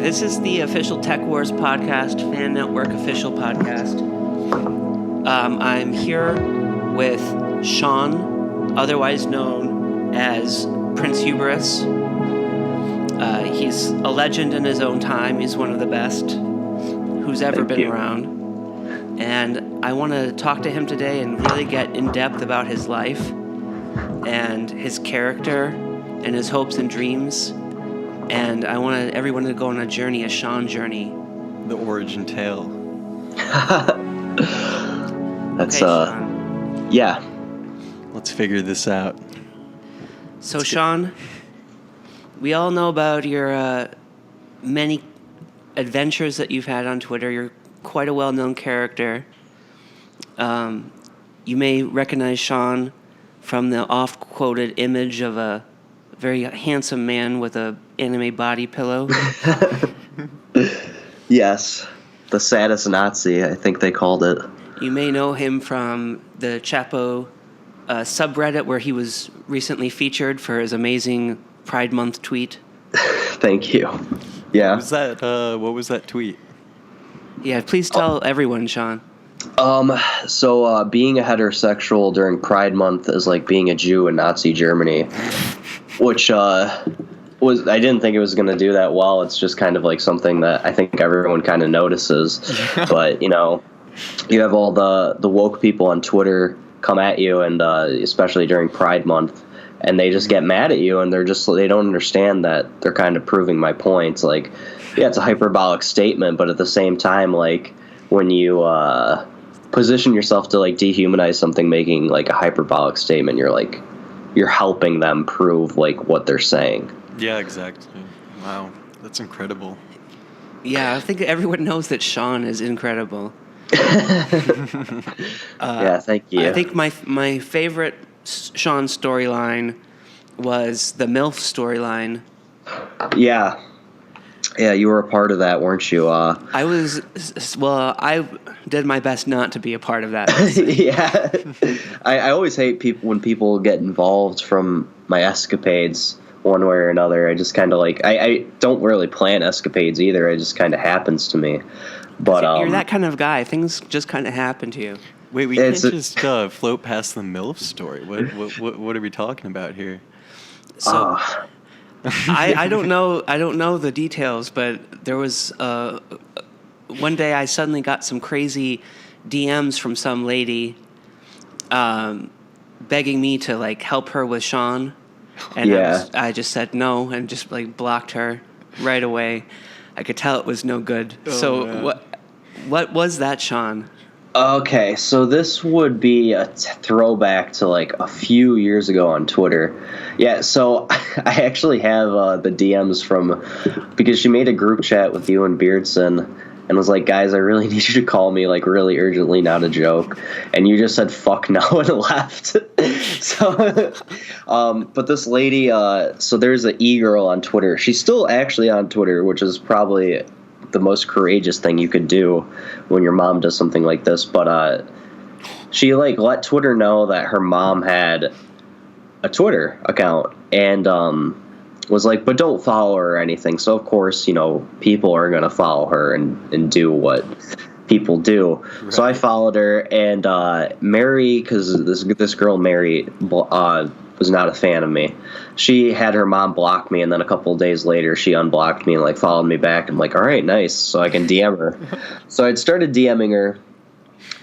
This is the official TekWars podcast, Fan Network official podcast. I'm here with Shawn, otherwise known as Prince Hubris. He's a legend in his own time. He's one of the best who's ever been around. And I want to talk to him today and really get in depth about his life and his character and his hopes and dreams. And I want everyone to go on a journey, a Shawn journey. The origin tale. That's, Shawn. Yeah. Let's figure this out. So, Shawn, we all know about your many adventures that you've had on Twitter. You're quite a well-known character. You may recognize Shawn from the oft-quoted image of a very handsome man with a anime body pillow. Yes. The saddest Nazi, I think they called it. You may know him from the Chapo subreddit, where he was recently featured for his amazing Pride Month tweet. Thank you. Yeah. What was that tweet? Yeah, please tell everyone, Shawn. So being a heterosexual during Pride Month is like being a Jew in Nazi Germany, which I didn't think it was going to do that well. It's just kind of like something that I think everyone kind of notices. But, you have all the woke people on Twitter come at you, and especially during Pride Month, and they just get mad at you, and they don't understand that they're kind of proving my points. Like, yeah, it's a hyperbolic statement, but at the same time, like, when you position yourself to like dehumanize something, making like a hyperbolic statement, you're helping them prove like what they're saying. Yeah, exactly. Wow, that's incredible. Yeah, I think everyone knows that Shawn is incredible. Yeah, thank you. I think my favorite Shawn storyline was the MILF storyline. Yeah, you were a part of that, weren't you? I did my best not to be a part of that. Yeah. I always hate when people get involved from my escapades one way or another. I just kind of like, I don't really plan escapades either. It just kind of happens to me. But you're that kind of guy. Things just kind of happen to you. Wait, we can't just float past the MILF story. What are we talking about here? So, I don't know the details, but there was one day I suddenly got some crazy DMs from some lady begging me to like help her with Shawn, and I just said no and just like blocked her right away. I could tell it was no good. What was that, Shawn? Okay, so this would be a throwback to like a few years ago on Twitter. Yeah, so I actually have the DMs because she made a group chat with you and Beardson and was like, guys, I really need you to call me like really urgently, not a joke. And you just said fuck no and left. So, but this lady, so there's an e-girl on Twitter. She's still actually on Twitter, which is probably the most courageous thing you could do when your mom does something like this. But she like let Twitter know that her mom had a Twitter account and was like, but don't follow her or anything. So of course, people are gonna follow her and do what people do. Right. So I followed her, and Mary, because this girl Mary was not a fan of me. She had her mom block me, and then a couple of days later she unblocked me and like followed me back. I'm like, all right, nice, so I can DM her. So I'd started DMing her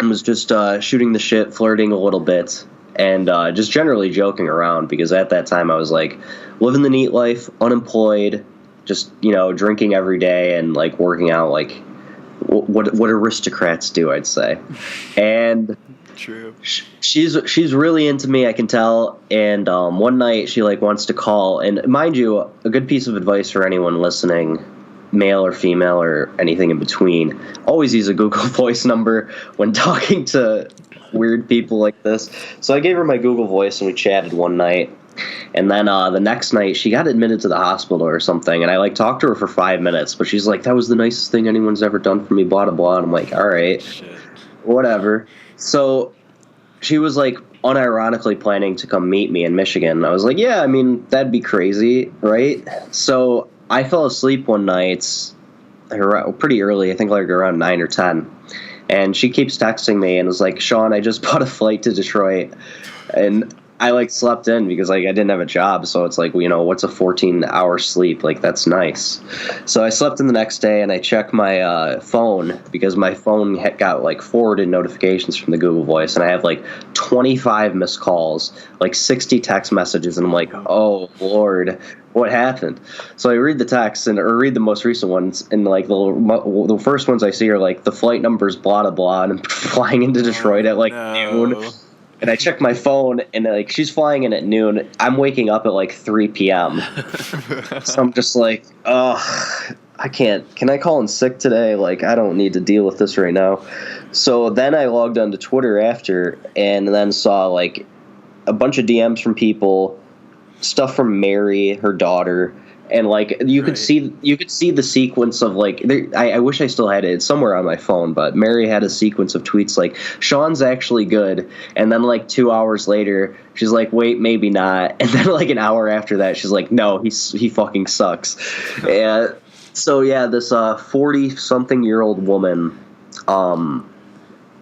and was just shooting the shit, flirting a little bit, and just generally joking around, because at that time I was like living the neat life, unemployed, just drinking every day and like working out like what aristocrats do, I'd say. And true. She's really into me, I can tell. And one night she like wants to call, and mind you, a good piece of advice for anyone listening, male or female or anything in between, always use a Google Voice number when talking to weird people like this. So I gave her my Google Voice and we chatted one night. And then the next night she got admitted to the hospital or something, and I like talked to her for 5 minutes, but she's like, that was the nicest thing anyone's ever done for me, blah blah blah. And I'm like, all right, whatever. So she was like unironically planning to come meet me in Michigan. I was like, yeah, I mean, that'd be crazy, right? So I fell asleep one night pretty early, I think like around 9 or 10. And she keeps texting me and was like, Shawn, I just bought a flight to Detroit. And I like slept in because like I didn't have a job, so it's like, what's a 14-hour sleep? Like, that's nice. So I slept in the next day, and I checked my phone because my phone had got like forwarded notifications from the Google Voice, and I have like 25 missed calls, like 60 text messages, and I'm like, oh Lord, what happened? So I read the text or read the most recent ones, and like the first ones I see are like the flight number's blah blah blah, and I'm flying into Detroit at like noon. And I check my phone, and like she's flying in at noon. I'm waking up at like 3 p.m. So I'm just like, oh, I can't. Can I call in sick today? Like, I don't need to deal with this right now. So then I logged onto Twitter after, and then saw like a bunch of DMs from people, stuff from Mary, her daughter. And like you could see the sequence of like I wish I still had it. It's somewhere on my phone, but Mary had a sequence of tweets like Shawn's actually good, and then like 2 hours later she's like, wait, maybe not, and then like an hour after that she's like, no, he fucking sucks. And so yeah, this 40-something-year-old woman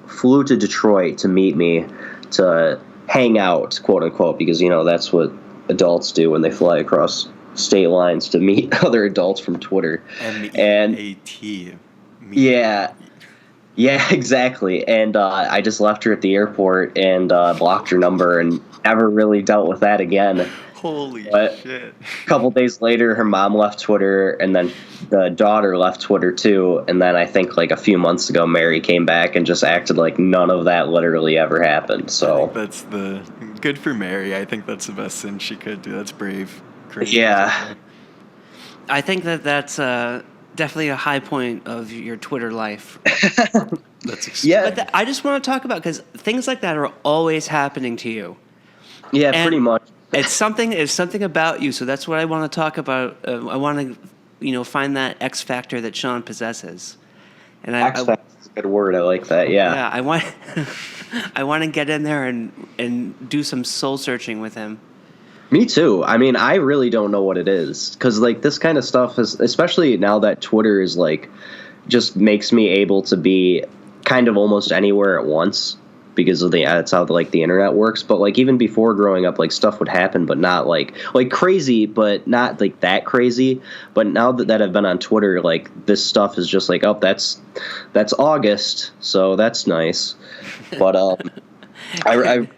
flew to Detroit to meet me to hang out, quote unquote, because that's what adults do when they fly across state lines to meet other adults from Twitter. M-E-A-T. Yeah, exactly. And I just left her at the airport and blocked her number and never really dealt with that again. Holy shit. A couple days later, her mom left Twitter, and then the daughter left Twitter too. And then I think like a few months ago, Mary came back and just acted like none of that literally ever happened. So that's good for Mary. I think that's the best thing she could do. That's brave. Crazy. Yeah. I think that's definitely a high point of your Twitter life. Yeah. But I just want to talk about, because things like that are always happening to you. Yeah, and pretty much. It's something about you, so that's what I want to talk about. I want to, find that X factor that Shawn possesses. And X factor is a good word. I like that. Yeah. Yeah, I want to get in there and do some soul searching with him. Me too. I mean, I really don't know what it is, because like this kind of stuff is, especially now that Twitter is like, just makes me able to be kind of almost anywhere at once because of that's how like the internet works. But like even before growing up, like stuff would happen, but not like crazy, but not like that crazy. But now that I've been on Twitter, like this stuff is just like, oh, that's August, so that's nice. But I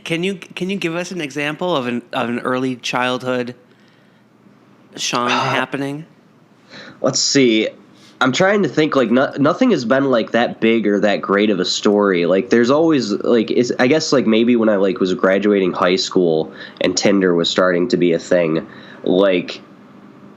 Can you give us an example of an early childhood Shawn happening? Let's see. I'm trying to think. Like nothing has been like that big or that great of a story. Like there's always like I guess like maybe when I like was graduating high school and Tinder was starting to be a thing. Like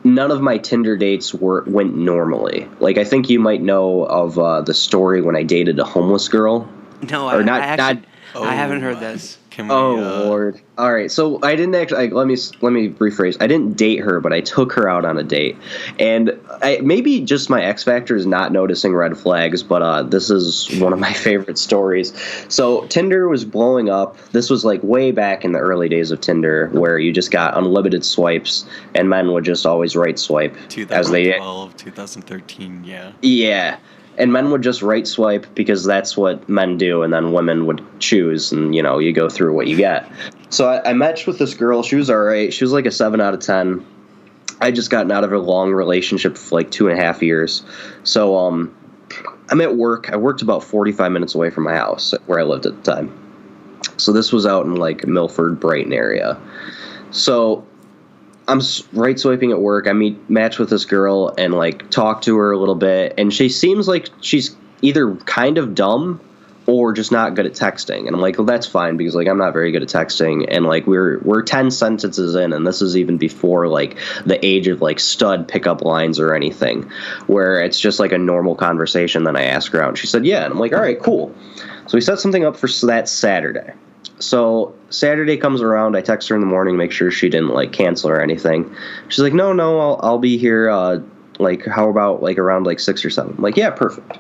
none of my Tinder dates went normally. Like I think you might know of the story when I dated a homeless girl. No, or I haven't heard this. Lord! All right, so I didn't actually. Let me rephrase. I didn't date her, but I took her out on a date, and maybe just my X factor is not noticing red flags. But this is one of my favorite stories. So Tinder was blowing up. This was like way back in the early days of Tinder, where you just got unlimited swipes, and men would just always right swipe 2012, 2013, yeah. Yeah. And men would just right swipe because that's what men do, and then women would choose, and you go through what you get. So I matched with this girl. She was all right. She was like a 7 out of 10. I just gotten out of a long relationship for like 2.5 years. So I'm at work. I worked about 45 minutes away from my house where I lived at the time. So this was out in like Milford, Brighton area. So I'm right swiping at work. I match with this girl and like talk to her a little bit, and she seems like she's either kind of dumb or just not good at texting. And I'm like, well, that's fine, because like I'm not very good at texting, and like we're 10 sentences in, and this is even before like the age of like stud pickup lines or anything, where it's just like a normal conversation. Then I ask her out, and she said yeah, and I'm like, all right, cool. So we set something up for that Saturday. So Saturday comes around, I text her in the morning, make sure she didn't like cancel or anything. She's like, no, I'll be here. Like, how about like around like 6 or 7? I'm like, yeah, perfect.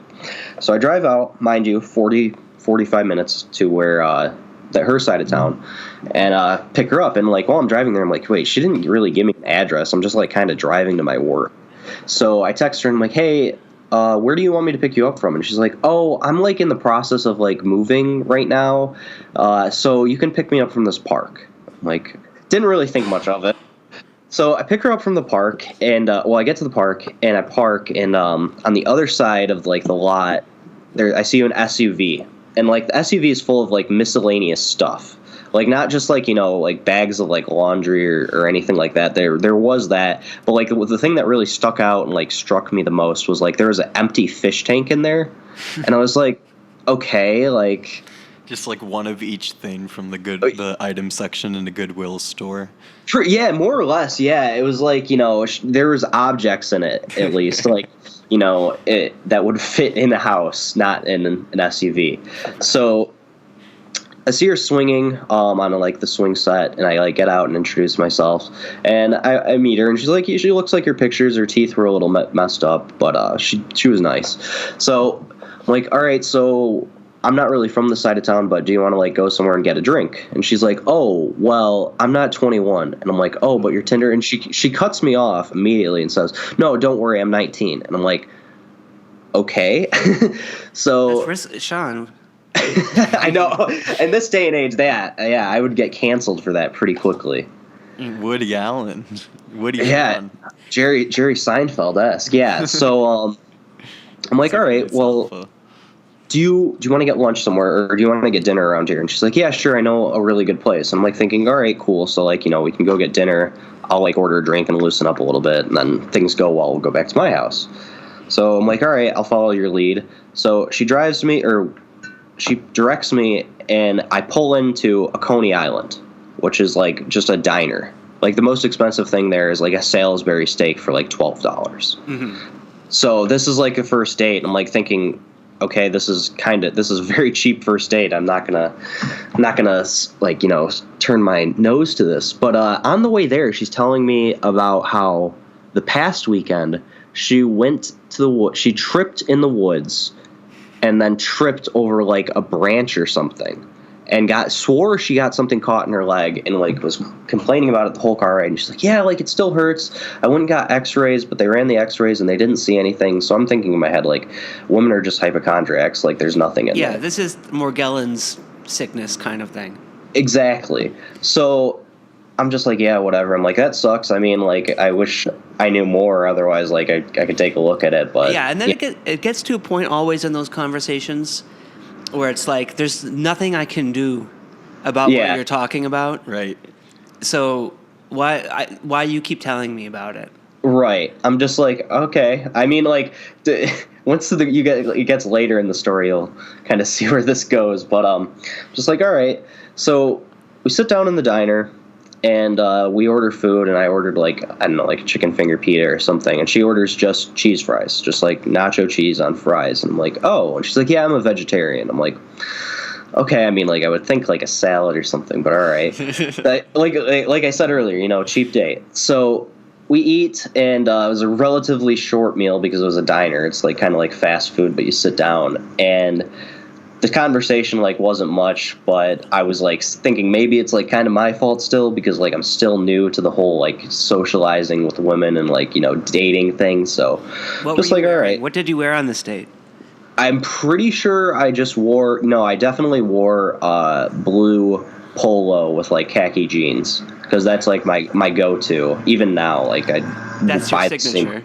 So I drive out, mind you, 45 minutes to where her side of town, and pick her up. And like while I'm driving there, I'm like, wait, she didn't really give me an address. I'm just like kind of driving to my work. So I text her and I'm like, hey, where do you want me to pick you up from? And she's like, oh, I'm like in the process of like moving right now. So you can pick me up from this park. I'm like, didn't really think much of it. So I pick her up from the park, and I get to the park, and I park, and on the other side of like the lot, there I see an SUV, and like the SUV is full of like miscellaneous stuff, like not just like like bags of like laundry or anything like that. There was that, but like the thing that really stuck out and like struck me the most was like there was an empty fish tank in there, and I was like, okay, like. Just like one of each thing from the item section in the Goodwill store. Yeah, more or less. Yeah, it was like there was objects in it at least, like that would fit in a house, not in an SUV. So I see her swinging on like the swing set, and I like get out and introduce myself, and I meet her, and she's like, she looks like her pictures. Her teeth were a little messed up, but she was nice. So I'm like, all right, so. I'm not really from the side of town, but do you want to like go somewhere and get a drink? And she's like, oh, well, I'm not 21. And I'm like, oh, but you're Tinder. And she cuts me off immediately and says, no, don't worry, I'm 19. And I'm like, okay. So That's Shawn. I know. In this day and age, I would get canceled for that pretty quickly. Woody Allen. Allen. Jerry Seinfeld-esque. Yeah. So I'm like, all right, well. Do you want to get lunch somewhere, or do you want to get dinner around here? And she's like, yeah, sure, I know a really good place. And I'm like thinking, all right, cool. So like, we can go get dinner. I'll like order a drink and loosen up a little bit, and then things go well. We'll go back to my house. So I'm like, all right, I'll follow your lead. So she directs me, and I pull into a Coney Island, which is like just a diner. Like the most expensive thing there is like a Salisbury steak for like $12. Mm-hmm. So this is like a first date. I'm like thinking, okay, this is a very cheap first date. I'm not gonna like turn my nose to this. But on the way there, she's telling me about how the past weekend she went to she tripped in the woods, and then tripped over like a branch or something, and swore she got something caught in her leg, and like was complaining about it the whole car ride. And she's like, yeah, like it still hurts. I went and got x-rays, but they ran the x-rays and they didn't see anything. So I'm thinking in my head, like, women are just hypochondriacs. Like there's nothing in there. Yeah, this is Morgellons sickness kind of thing. Exactly. So I'm just like, yeah, whatever. I'm like, that sucks. I mean, like, I wish I knew more. Otherwise, like, I could take a look at it. But yeah, and then it gets to a point always in those conversations where it's like, there's nothing I can do about what you're talking about. Right. So why you keep telling me about it? Right. I'm just like, okay. I mean, like, once it gets later in the story, you'll kind of see where this goes. But just like, all right. So we sit down in the diner, and we order food, and I ordered like, I don't know, like chicken finger pita or something, and she orders just cheese fries, just like nacho cheese on fries. And I'm like, oh, and she's like, yeah, I'm a vegetarian. I'm like, okay, I mean, like I would think like a salad or something, but all right. like I said earlier, cheap date. So we eat, and it was a relatively short meal because it was a diner. It's like kind of like fast food, but you sit down, and the conversation like wasn't much, but I was like thinking maybe it's like kind of my fault still, because like I'm still new to the whole like socializing with women and like dating thing. So just like, all right, what did you wear on this date? I'm pretty sure I definitely wore blue polo with like khaki jeans, because that's like my go-to even now. Like that's your signature.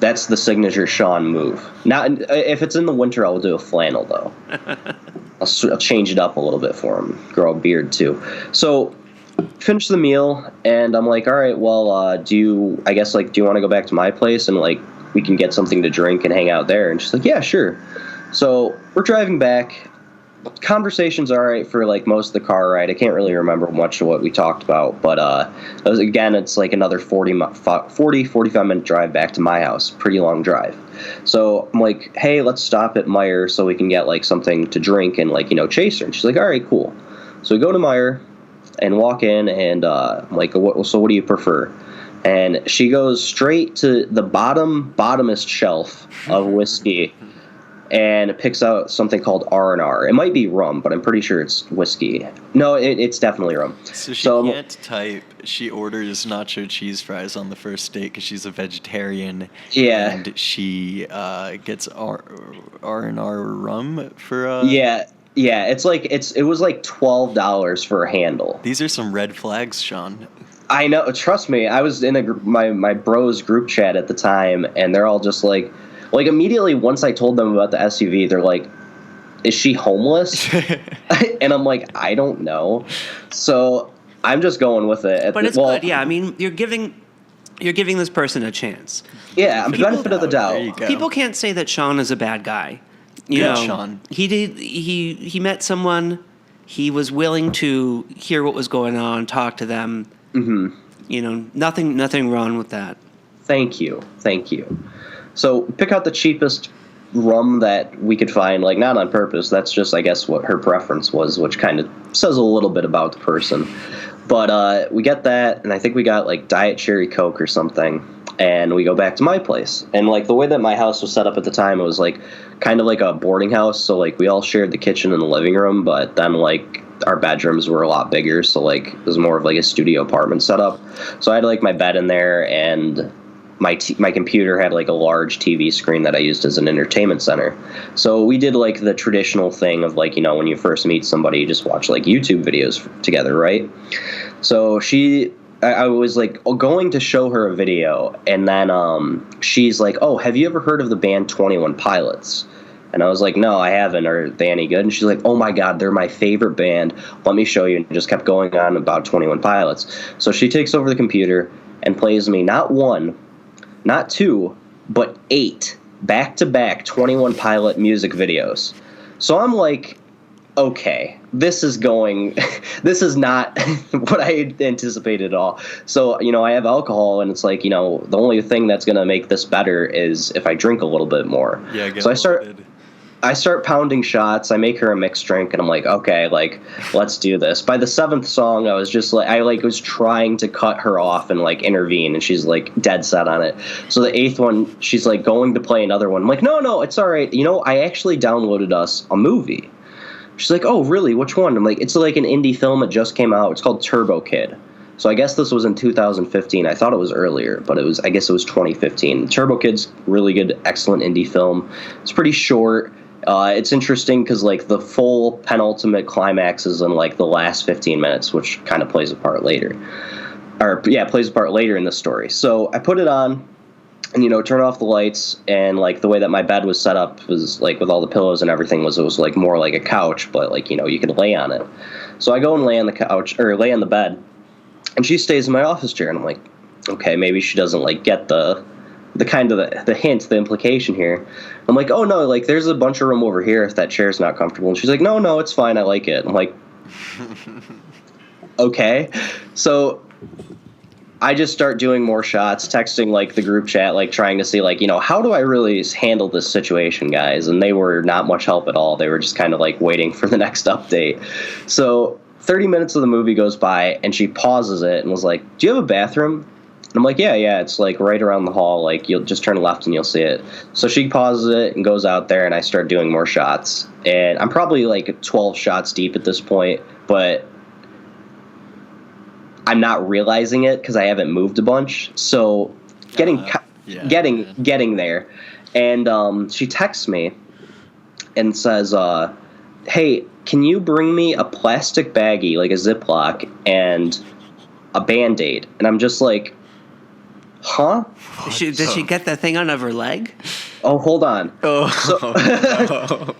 That's the signature Shawn move. Now, if it's in the winter, I'll do a flannel, though. I'll change it up a little bit for him. Grow a beard, too. So, finish the meal, and I'm like, all right, well, do you want to go back to my place, and, like, we can get something to drink and hang out there? And she's like, yeah, sure. So, we're driving back. Conversation's all right for like most of the car ride. I can't really remember much of what we talked about, but it's like another 45-minute drive back to my house. Pretty long drive. So I'm like, hey, let's stop at Meijer so we can get like something to drink and like chase her. And she's like, all right, cool. So we go to Meijer and walk in, and I'm like, what do you prefer? And she goes straight to the bottomest shelf of whiskey. and it picks out something called R&R. It might be rum, but I'm pretty sure it's whiskey. No, it's definitely rum. So she can't type. She orders nacho cheese fries on the first date because she's a vegetarian. Yeah. And she gets R&R rum for. Yeah. It was like $12 for a handle. These are some red flags, Shawn. I know. Trust me. I was in my bros group chat at the time, and they're all just like immediately once I told them about the SUV, they're like, "Is she homeless?" And I'm like, "I don't know." So I'm just going with it. But it's good. Yeah, I mean, you're giving this person a chance. Yeah, I'm benefit of the doubt. There you go. People can't say that Shawn is a bad guy. You know, Shawn. He met someone. He was willing to hear what was going on, talk to them. Mm-hmm. You know, nothing wrong with that. Thank you. So pick out the cheapest rum that we could find, like not on purpose. That's just, I guess, what her preference was, which kind of says a little bit about the person. But we get that, and I think we got like Diet Cherry Coke or something, and we go back to my place. And like the way that my house was set up at the time, it was like kind of like a boarding house. So like we all shared the kitchen and the living room, but then like our bedrooms were a lot bigger, so like it was more of like a studio apartment setup. So I had like my bed in there, and my computer had like a large TV screen that I used as an entertainment center. So we did like the traditional thing of like, you know, when you first meet somebody, you just watch like YouTube videos together, right? So I was like going to show her a video, and then she's like, "Oh, have you ever heard of the band 21 Pilots?" And I was like, "No, I haven't. Are they any good?" And she's like, "Oh my God, they're my favorite band. Let me show you." And just kept going on about 21 Pilots. So she takes over the computer and plays me not one, not two, but 8 back-to-back 21 Pilot music videos. So I'm like, okay, this is not what I had anticipated at all. So, you know, I have alcohol, and it's like, you know, the only thing that's going to make this better is if I drink a little bit more. Yeah, so I start pounding shots. I make her a mixed drink, and I'm like, okay, like, let's do this. By the 7th song, I was just like, was trying to cut her off and like intervene, and she's like dead set on it. So the 8th one, she's like going to play another one. I'm like, no, it's all right. You know, I actually downloaded us a movie. She's like, oh, really? Which one? I'm like, it's like an indie film. It just came out. It's called Turbo Kid. So I guess this was in 2015. I thought it was earlier, but I guess it was 2015. Turbo Kid's really good, excellent indie film. It's pretty short. It's interesting because like the full penultimate climax is in like the last 15 minutes, which kind of plays a part later. Plays a part later in the story. So I put it on, and, you know, turn off the lights, and like the way that my bed was set up was like with all the pillows and everything it was like more like a couch, but like, you know, you could lay on it. So I go and lay on the couch, or lay on the bed, and she stays in my office chair, and I'm like, okay, maybe she doesn't like get the kind of the hint, the implication here. I'm like, oh no, like there's a bunch of room over here if that chair's not comfortable. And she's like, no, it's fine, I like it. I'm like, okay. So I just start doing more shots, texting like the group chat, like trying to see like, you know, how do I really handle this situation, guys? And they were not much help at all. They were just kind of like waiting for the next update. So 30 minutes of the movie goes by, and she pauses it and was like, do you have a bathroom? And I'm like, yeah, it's like right around the hall. Like you'll just turn left and you'll see it. So she pauses it and goes out there, and I start doing more shots. And I'm probably like 12 shots deep at this point, but I'm not realizing it because I haven't moved a bunch. So getting there. And she texts me and says, hey, can you bring me a plastic baggie, like a Ziploc, and a Band-Aid? And I'm just like, huh? Did she get that thing out of her leg? Oh, hold on. Oh,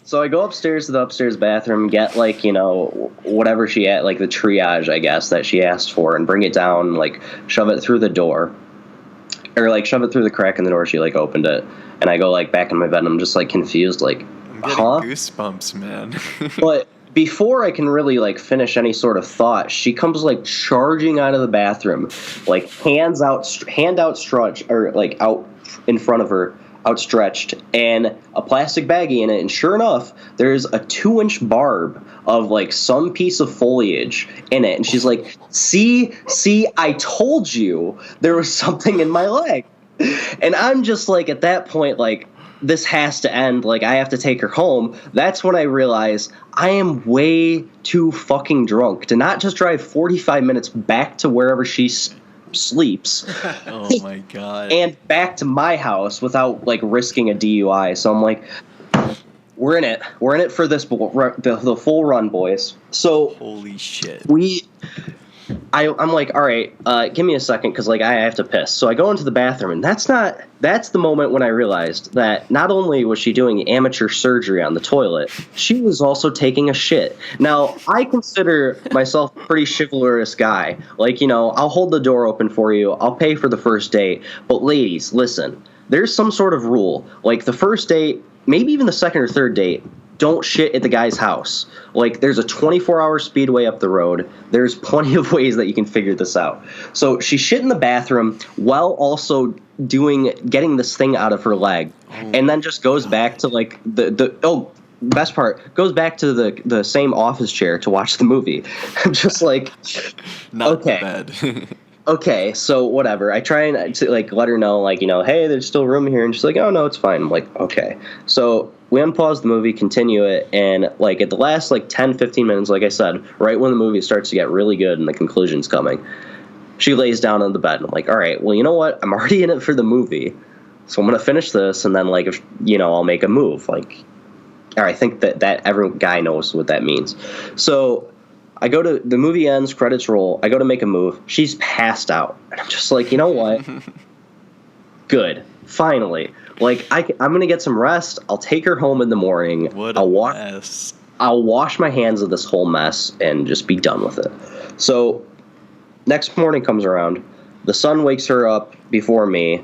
So I go upstairs to the upstairs bathroom, get like, you know, whatever she had, like the triage, I guess, that she asked for, and bring it down, like shove it through the door, or like shove it through the crack in the door. She like opened it, and I go like back in my bed, and I'm just like confused, like, I'm getting goosebumps, man. But before I can really like finish any sort of thought, she comes like charging out of the bathroom, like hand outstretched, or like out in front of her, outstretched, and a plastic baggie in it. And sure enough, there's a 2-inch barb of like some piece of foliage in it. And she's like, see, I told you there was something in my leg. And I'm just like, at that point, like, this has to end. Like, I have to take her home. That's when I realize I am way too fucking drunk to not just drive 45 minutes back to wherever she sleeps. Oh my God. And back to my house without, like, risking a DUI. So I'm like, we're in it. We're in it for this, the full run, boys. So Holy shit. I'm like, all right, give me a second, because, like, I have to piss. So I go into the bathroom, and that's the moment when I realized that not only was she doing amateur surgery on the toilet, she was also taking a shit. Now, I consider myself a pretty chivalrous guy. Like, I'll hold the door open for you. I'll pay for the first date. But ladies, listen, there's some sort of rule. Like, the first date, maybe even the second or third date, don't shit at the guy's house. Like, there's a 24-hour speedway up the road. There's plenty of ways that you can figure this out. So she shit in the bathroom while also getting this thing out of her leg. And then just goes back to, like, best part, goes back to the same office chair to watch the movie. I'm just like, Not okay. bad. Okay, so whatever. I try and to, like, let her know, like, hey, there's still room here. And she's like, oh, no, it's fine. I'm like, okay. So we unpause the movie, continue it, and, like, at the last, like, 10, 15 minutes, like I said, right when the movie starts to get really good and the conclusion's coming, she lays down on the bed. And I'm like, all right, well, you know what? I'm already in it for the movie, so I'm going to finish this, and then, like, if, I'll make a move. Like, I think that every guy knows what that means. So I go to, the movie ends, credits roll, I go to make a move, she's passed out. And I'm just like, you know what? Good. Finally. Like, I'm going to get some rest. I'll take her home in the morning. What a mess. I'll wash my hands of this whole mess and just be done with it. So next morning comes around. The sun wakes her up before me.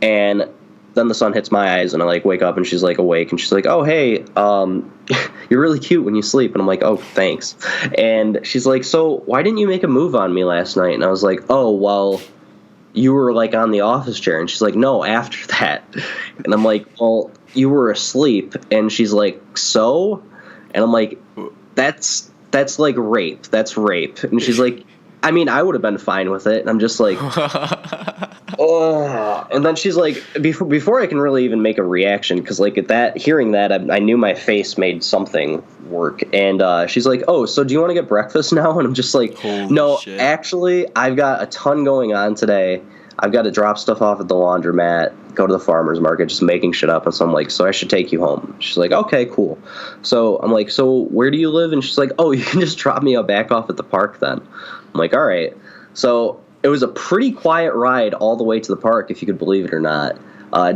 And then the sun hits my eyes, and I, like, wake up, and she's, like, awake. And she's like, oh, hey, you're really cute when you sleep. And I'm like, oh, thanks. And she's like, so why didn't you make a move on me last night? And I was like, oh, well, you were, like, on the office chair. And she's like, no, after that. And I'm like, well, you were asleep. And she's like, so? And I'm like, that's like rape. That's rape. And she's like, I mean, I would have been fine with it. And I'm just like, oh. And then she's like, before I can really even make a reaction, because, like, at that, hearing that, I knew my face made something work. And she's like, oh, so do you want to get breakfast now? And I'm just like, holy no, shit. Actually, I've got a ton going on today. I've got to drop stuff off at the laundromat, go to the farmer's market, just making shit up. And so I'm like, so I should take you home. She's like, okay, cool. So I'm like, so where do you live? And she's like, oh, you can just drop me back off at the park then. I'm like, all right. So it was a pretty quiet ride all the way to the park, if you could believe it or not.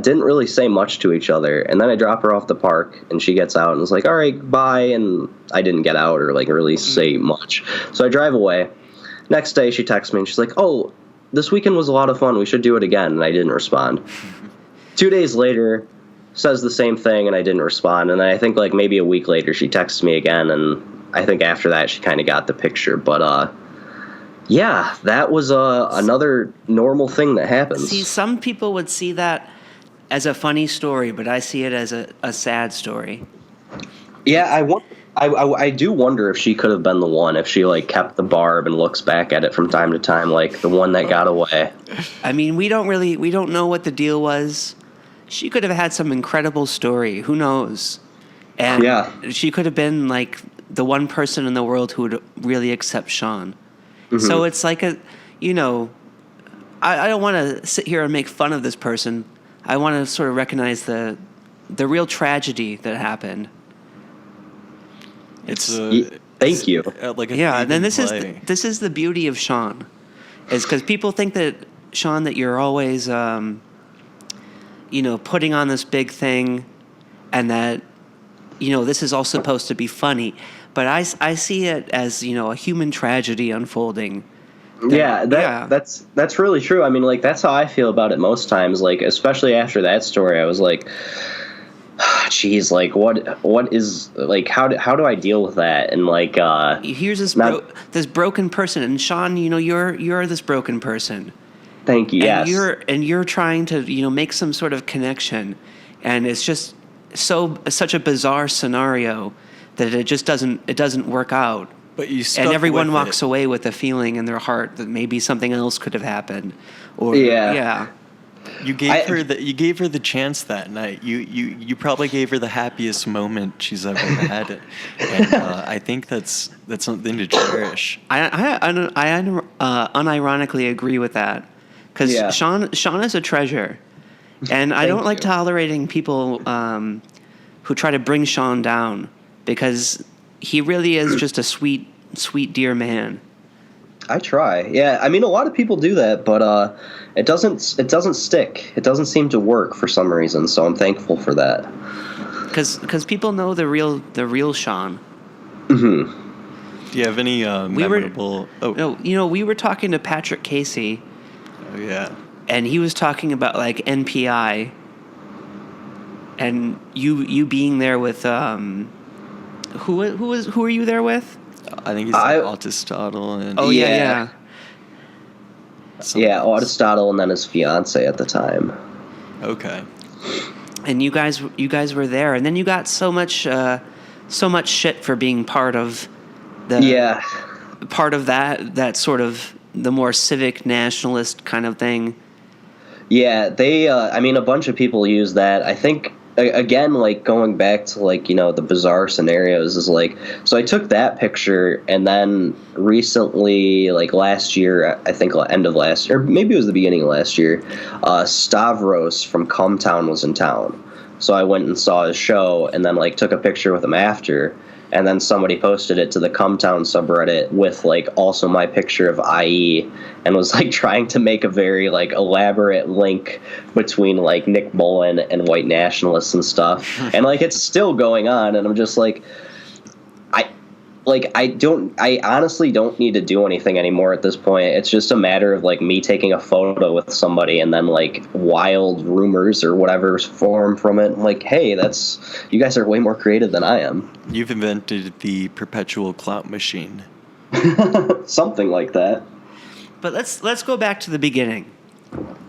Didn't really say much to each other. And then I drop her off the park, and she gets out and was like, all right, bye. And I didn't get out or, like, really say much. So I drive away. Next day, she texts me, and she's like, oh, this weekend was a lot of fun. We should do it again. And I didn't respond. 2 days later, says the same thing, and I didn't respond. And then I think, like, maybe a week later, she texts me again. And I think after that, she kind of got the picture. But, yeah, that was another normal thing that happens. See, some people would see that as a funny story, but I see it as a sad story. Yeah, I do wonder if she could have been the one, if she, like, kept the barb and looks back at it from time to time, like the one that got away. I mean, we don't know what the deal was. She could have had some incredible story. Who knows? And yeah. She could have been, like, the one person in the world who would really accept Shawn. Mm-hmm. So it's like I don't want to sit here and make fun of this person. I want to sort of recognize the real tragedy that happened. Thank you. Like a yeah, and then this play. is the beauty of Shawn, is because people think that, Shawn, that you're always putting on this big thing, and that this is all supposed to be funny. But I see it as, a human tragedy unfolding. That's really true. I mean, like, that's how I feel about it most times. Like, especially after that story, I was like, geez, like, what is, like, how do I deal with that? And, like, here's this broken person, and Shawn, you're this broken person. Thank you. And yes. you're trying to make some sort of connection, and it's just such a bizarre scenario that it just doesn't work out. But you stuck and everyone with walks it. away with a feeling in their heart that maybe something else could have happened. Or yeah. You gave her the chance that night. You probably gave her the happiest moment she's ever had, and I think that's something to cherish. I unironically agree with that, because Shawn is a treasure, and I don't like tolerating people who try to bring Shawn down, because he really is just a sweet dear man. I try. Yeah, I mean, a lot of people do that, but it doesn't stick. It doesn't seem to work for some reason. So I'm thankful for that. Because people know the real Shawn. Mm-hmm. Do you have any memorable? We were talking to Patrick Casey. Oh yeah. And he was talking about like NPI. And you being there with who are you there with? I think he's like Autostotle and yeah. Yeah, Autostotle and then his fiance at the time. Okay. And you guys were there, and then you got so much shit for being part of that sort of the more civic nationalist kind of thing. Yeah, they I mean, a bunch of people use that. I think again, like going back to like, the bizarre scenarios is like, so I took that picture, and then recently, like last year, I think end of last year, or maybe it was the beginning of last year, Stavros from Cumtown was in town. So I went and saw his show, and then like took a picture with him after, and then somebody posted it to the Cumtown subreddit with like also my picture of IE, and was like trying to make a very like elaborate link between like Nick Mullen and white nationalists and stuff. And like it's still going on, and I'm just like, I honestly don't need to do anything anymore at this point. It's just a matter of like me taking a photo with somebody, and then like wild rumors or whatever form from it. Like, hey, you guys are way more creative than I am. You've invented the perpetual clout machine. Something like that. But let's go back to the beginning.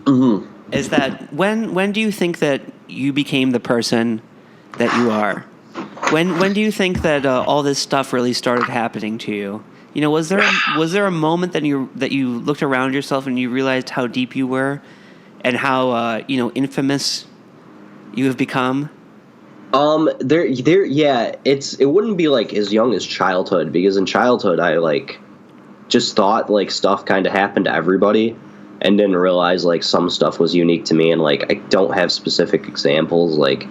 Mm-hmm. Is that when do you think that you became the person that you are? When do you think that all this stuff really started happening to you? Was there a moment that you looked around yourself and you realized how deep you were, and how infamous you have become? It wouldn't be like as young as childhood, because in childhood I like just thought like stuff kind of happened to everybody, and didn't realize like some stuff was unique to me, and like I don't have specific examples like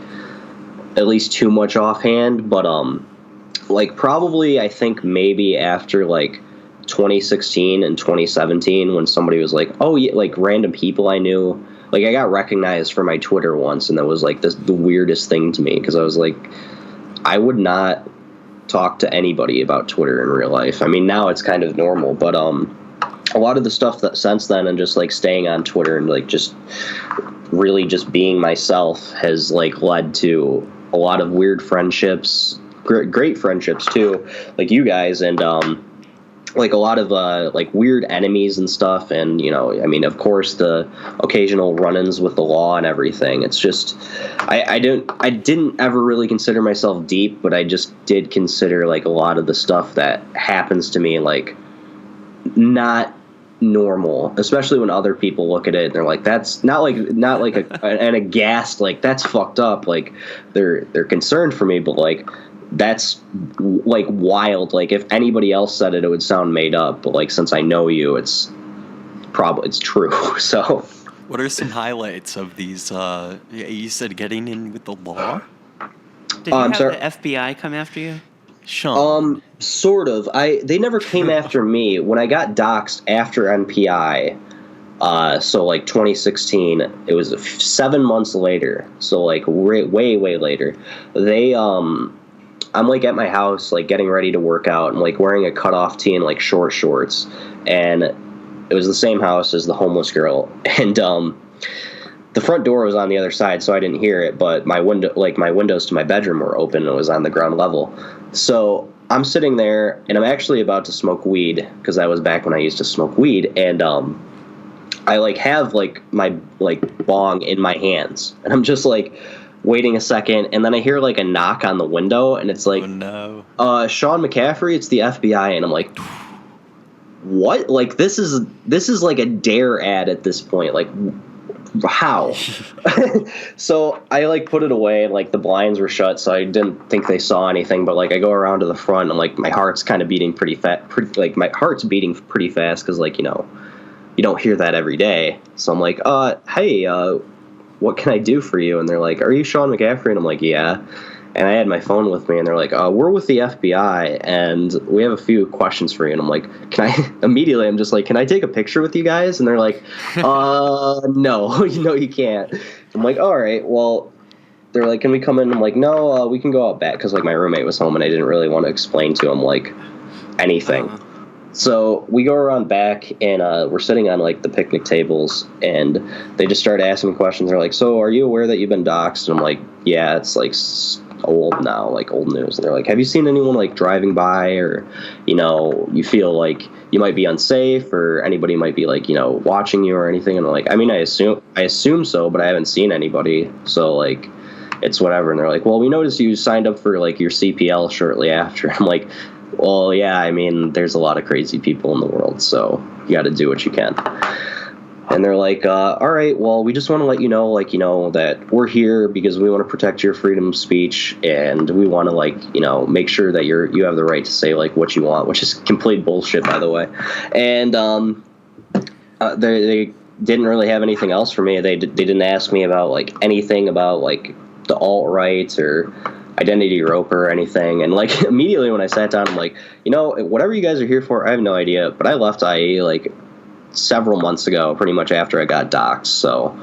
at least too much offhand, but like probably I think maybe after like 2016 and 2017, when somebody was like, oh yeah, like random people I knew, like I got recognized for my Twitter once, and that was like the weirdest thing to me, because I was like, I would not talk to anybody about Twitter in real life. I mean, now it's kind of normal, but a lot of the stuff that since then, and just like staying on Twitter and like just really just being myself has like led to a lot of weird friendships, great friendships too, like you guys, and like a lot of like weird enemies and stuff, and I mean, of course, the occasional run-ins with the law and everything. It's just I didn't ever really consider myself deep, but I just did consider like a lot of the stuff that happens to me like not normal, especially when other people look at it and they're like, that's not like an aghast, like that's fucked up, like they're concerned for me, but like that's like wild. Like if anybody else said it, it would sound made up, but like since I know you, it's true. So what are some highlights of these? You said getting in with the law. Did you have the FBI come after you? Shawn. Sort of. They never came after me. When I got doxxed after NPI, so like 2016, it was 7 months later. So like way later. I'm like at my house, like getting ready to work out, and like wearing a cutoff tee and like short shorts, and it was the same house as the homeless girl, and the front door was on the other side, so I didn't hear it, but my windows to my bedroom were open, and it was on the ground level. So I'm sitting there, and I'm actually about to smoke weed, because that was back when I used to smoke weed, and I like have like my like bong in my hands, and I'm just like waiting a second, and then I hear like a knock on the window, and it's like, oh no, Shawn McCaffrey, it's the FBI, and I'm like, what? Like this is like a dare ad at this point, like how? So I like put it away, and like the blinds were shut, so I didn't think they saw anything. But like I go around to the front, and like my heart's kind of beating pretty like my heart's beating pretty fast because like you don't hear that every day. So I'm like, hey, what can I do for you? And they're like, are you Shawn McCaffrey? And I'm like, yeah. And I had my phone with me, and they're like, we're with the FBI, and we have a few questions for you. And I'm like, immediately I'm just like, can I take a picture with you guys? And they're like, no, no, you can't. I'm like, all right, well, they're like, can we come in? I'm like, no, we can go out back, because like my roommate was home, and I didn't really want to explain to him like anything. So we go around back, and we're sitting on like the picnic tables, and they just start asking me questions. They're like, so are you aware that you've been doxxed? And I'm like, yeah, it's like old now, like old news. And they're like, have you seen anyone like driving by, or you feel like you might be unsafe, or anybody might be like watching you or anything? And I'm like, I mean, I assume so, but I haven't seen anybody, so like it's whatever. And they're like, well, we noticed you signed up for like your CPL shortly after. I'm like, well, yeah, I mean, there's a lot of crazy people in the world, so you got to do what you can. And they're like, all right, well, we just want to let you know, that we're here because we want to protect your freedom of speech, and we want to, make sure that you have the right to say, like, what you want, which is complete bullshit, by the way. And they didn't really have anything else for me. They didn't ask me about, like, anything about, like, the alt-right or identity roper or anything. And, like, immediately when I sat down, I'm like, whatever you guys are here for, I have no idea. But I left IE, like, several months ago, pretty much after I got doxxed, so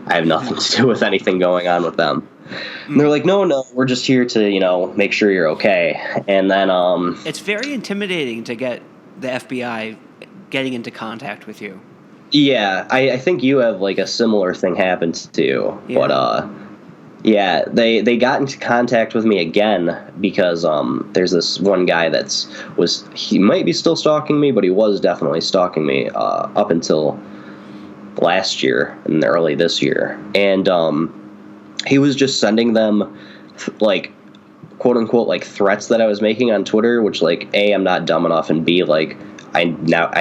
I have nothing to do with anything going on with them. And they're like, no, we're just here to, make sure you're okay. And then it's very intimidating to get the FBI getting into contact with you. Yeah, I think you have like a similar thing happened to you. Yeah. But yeah, they got into contact with me again because there's this one guy he might be still stalking me, but he was definitely stalking me up until last year and early this year. And he was just sending them like quote unquote like threats that I was making on Twitter, which like A, I'm not dumb enough, and B, like I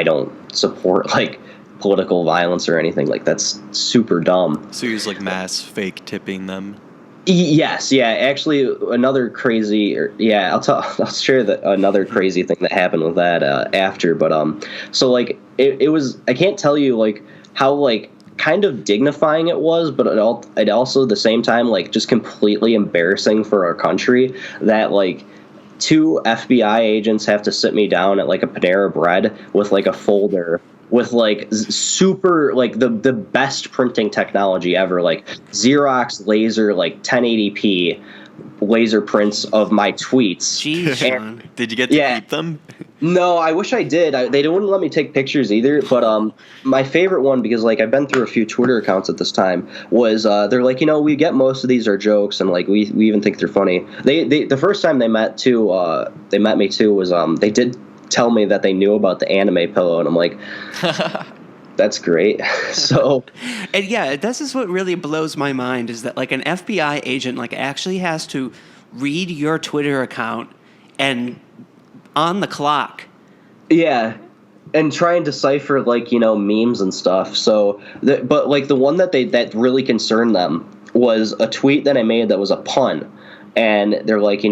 don't support like political violence or anything. Like that's super dumb. So he was like mass fake tipping them. Yes, yeah. Actually, another crazy. I'll share another crazy thing that happened with that after. But so like it was. I can't tell you like how like kind of dignifying it was, but it also at the same time like just completely embarrassing for our country that like 2 FBI agents have to sit me down at like a Panera Bread with like a folder with like super like the best printing technology ever, like Xerox laser like 1080p laser prints of my tweets. Jeez, Shawn. Did you get to keep them? No, I wish I did. They wouldn't let me take pictures either. But my favorite one, because like I've been through a few Twitter accounts at this time, was they're like, we get most of these are jokes, and like we even think they're funny. They the first time they met me too was they did tell me that they knew about the anime pillow, and I'm like, that's great. So, and yeah, this is what really blows my mind is that like an FBI agent like actually has to read your Twitter account and on the clock. Yeah. And try and decipher like, memes and stuff. So, but like the one that really concerned them was a tweet that I made that was a pun. And they're like,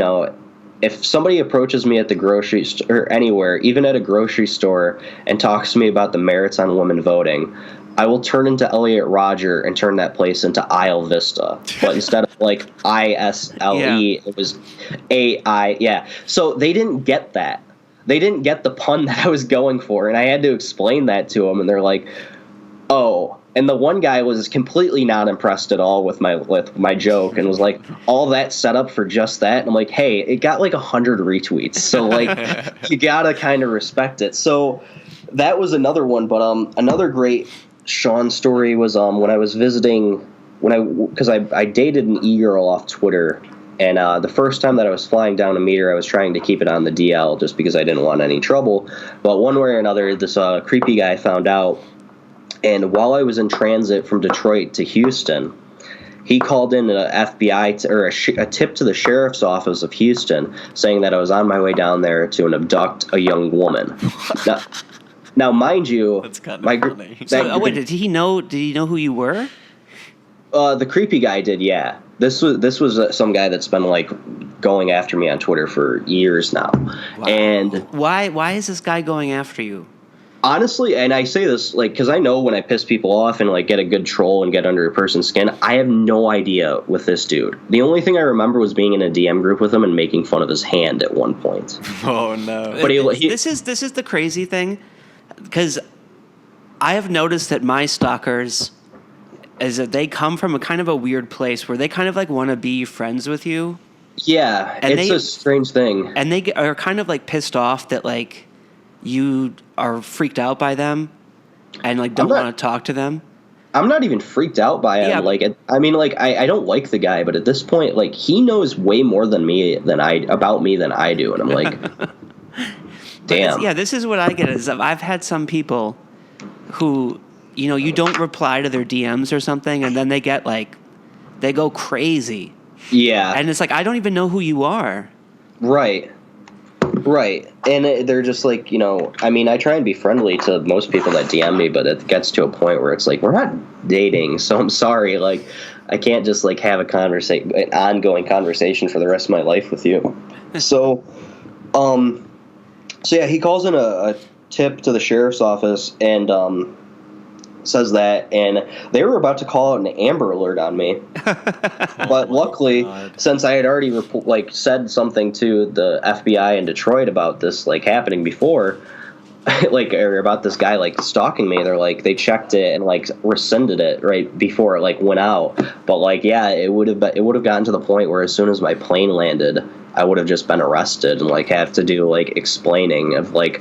if somebody approaches me at the grocery store or anywhere, even at a grocery store, and talks to me about the merits on women voting, I will turn into Elliot Rodger and turn that place into Isle Vista. But instead of like ISLE, It was AI. Yeah. So they didn't get that. They didn't get the pun that I was going for. And I had to explain that to them. And they're like, oh. And the one guy was completely not impressed at all with my joke and was like, all that set up for just that? And I'm like, hey, it got like 100 retweets. So like you got to kind of respect it. So that was another one. But another great Shawn story was when I was visiting, because I dated an e-girl off Twitter. And the first time that I was flying down to meet her, I was trying to keep it on the DL just because I didn't want any trouble. But one way or another, this creepy guy found out. And while I was in transit from Detroit to Houston, he called in an FBI a tip to the sheriff's office of Houston saying that I was on my way down there to abduct a young woman. Now, mind you, that's kind of funny. Wait, did he know who you were? The creepy guy did, yeah. This was some guy that's been like going after me on Twitter for years now. Wow. And why is this guy going after you? honestly, and I say this like because I know when I piss people off and like get a good troll and get under a person's skin, I have no idea with this dude. The only thing I remember was being in a DM group with him and making fun of his hand at one point. Oh no! But this is the crazy thing, because I have noticed that my stalkers is that they come from a kind of a weird place where they kind of like want to be friends with you. Yeah, And it's a strange thing. And they are kind of like pissed off that like you are freaked out by them and like don't want to talk to them. I'm not even freaked out by him. Yeah. I don't like the guy, but at this point, like, he knows way more than about me than I do, and I'm like, damn. Yeah, this is what I get is I've had some people who, you know, you don't reply to their DMs or something, and then they get like, they go crazy. Yeah. And it's like, I don't even know who you are. Right. And they're just like, you know, I mean, I try and be friendly to most people that DM me, but it gets to a point where it's like, we're not dating, so I'm sorry. Like, I can't just like have an ongoing conversation for the rest of my life with you. So yeah, he calls in a tip to the sheriff's office and says that, and they were about to call out an Amber Alert on me. But luckily, since I had already said something to the FBI in Detroit about this like happening before, or about this guy like stalking me, they checked it and like rescinded it right before it like went out. But like, yeah, it would have gotten to the point where as soon as my plane landed, I would have just been arrested and like have to do like explaining of like,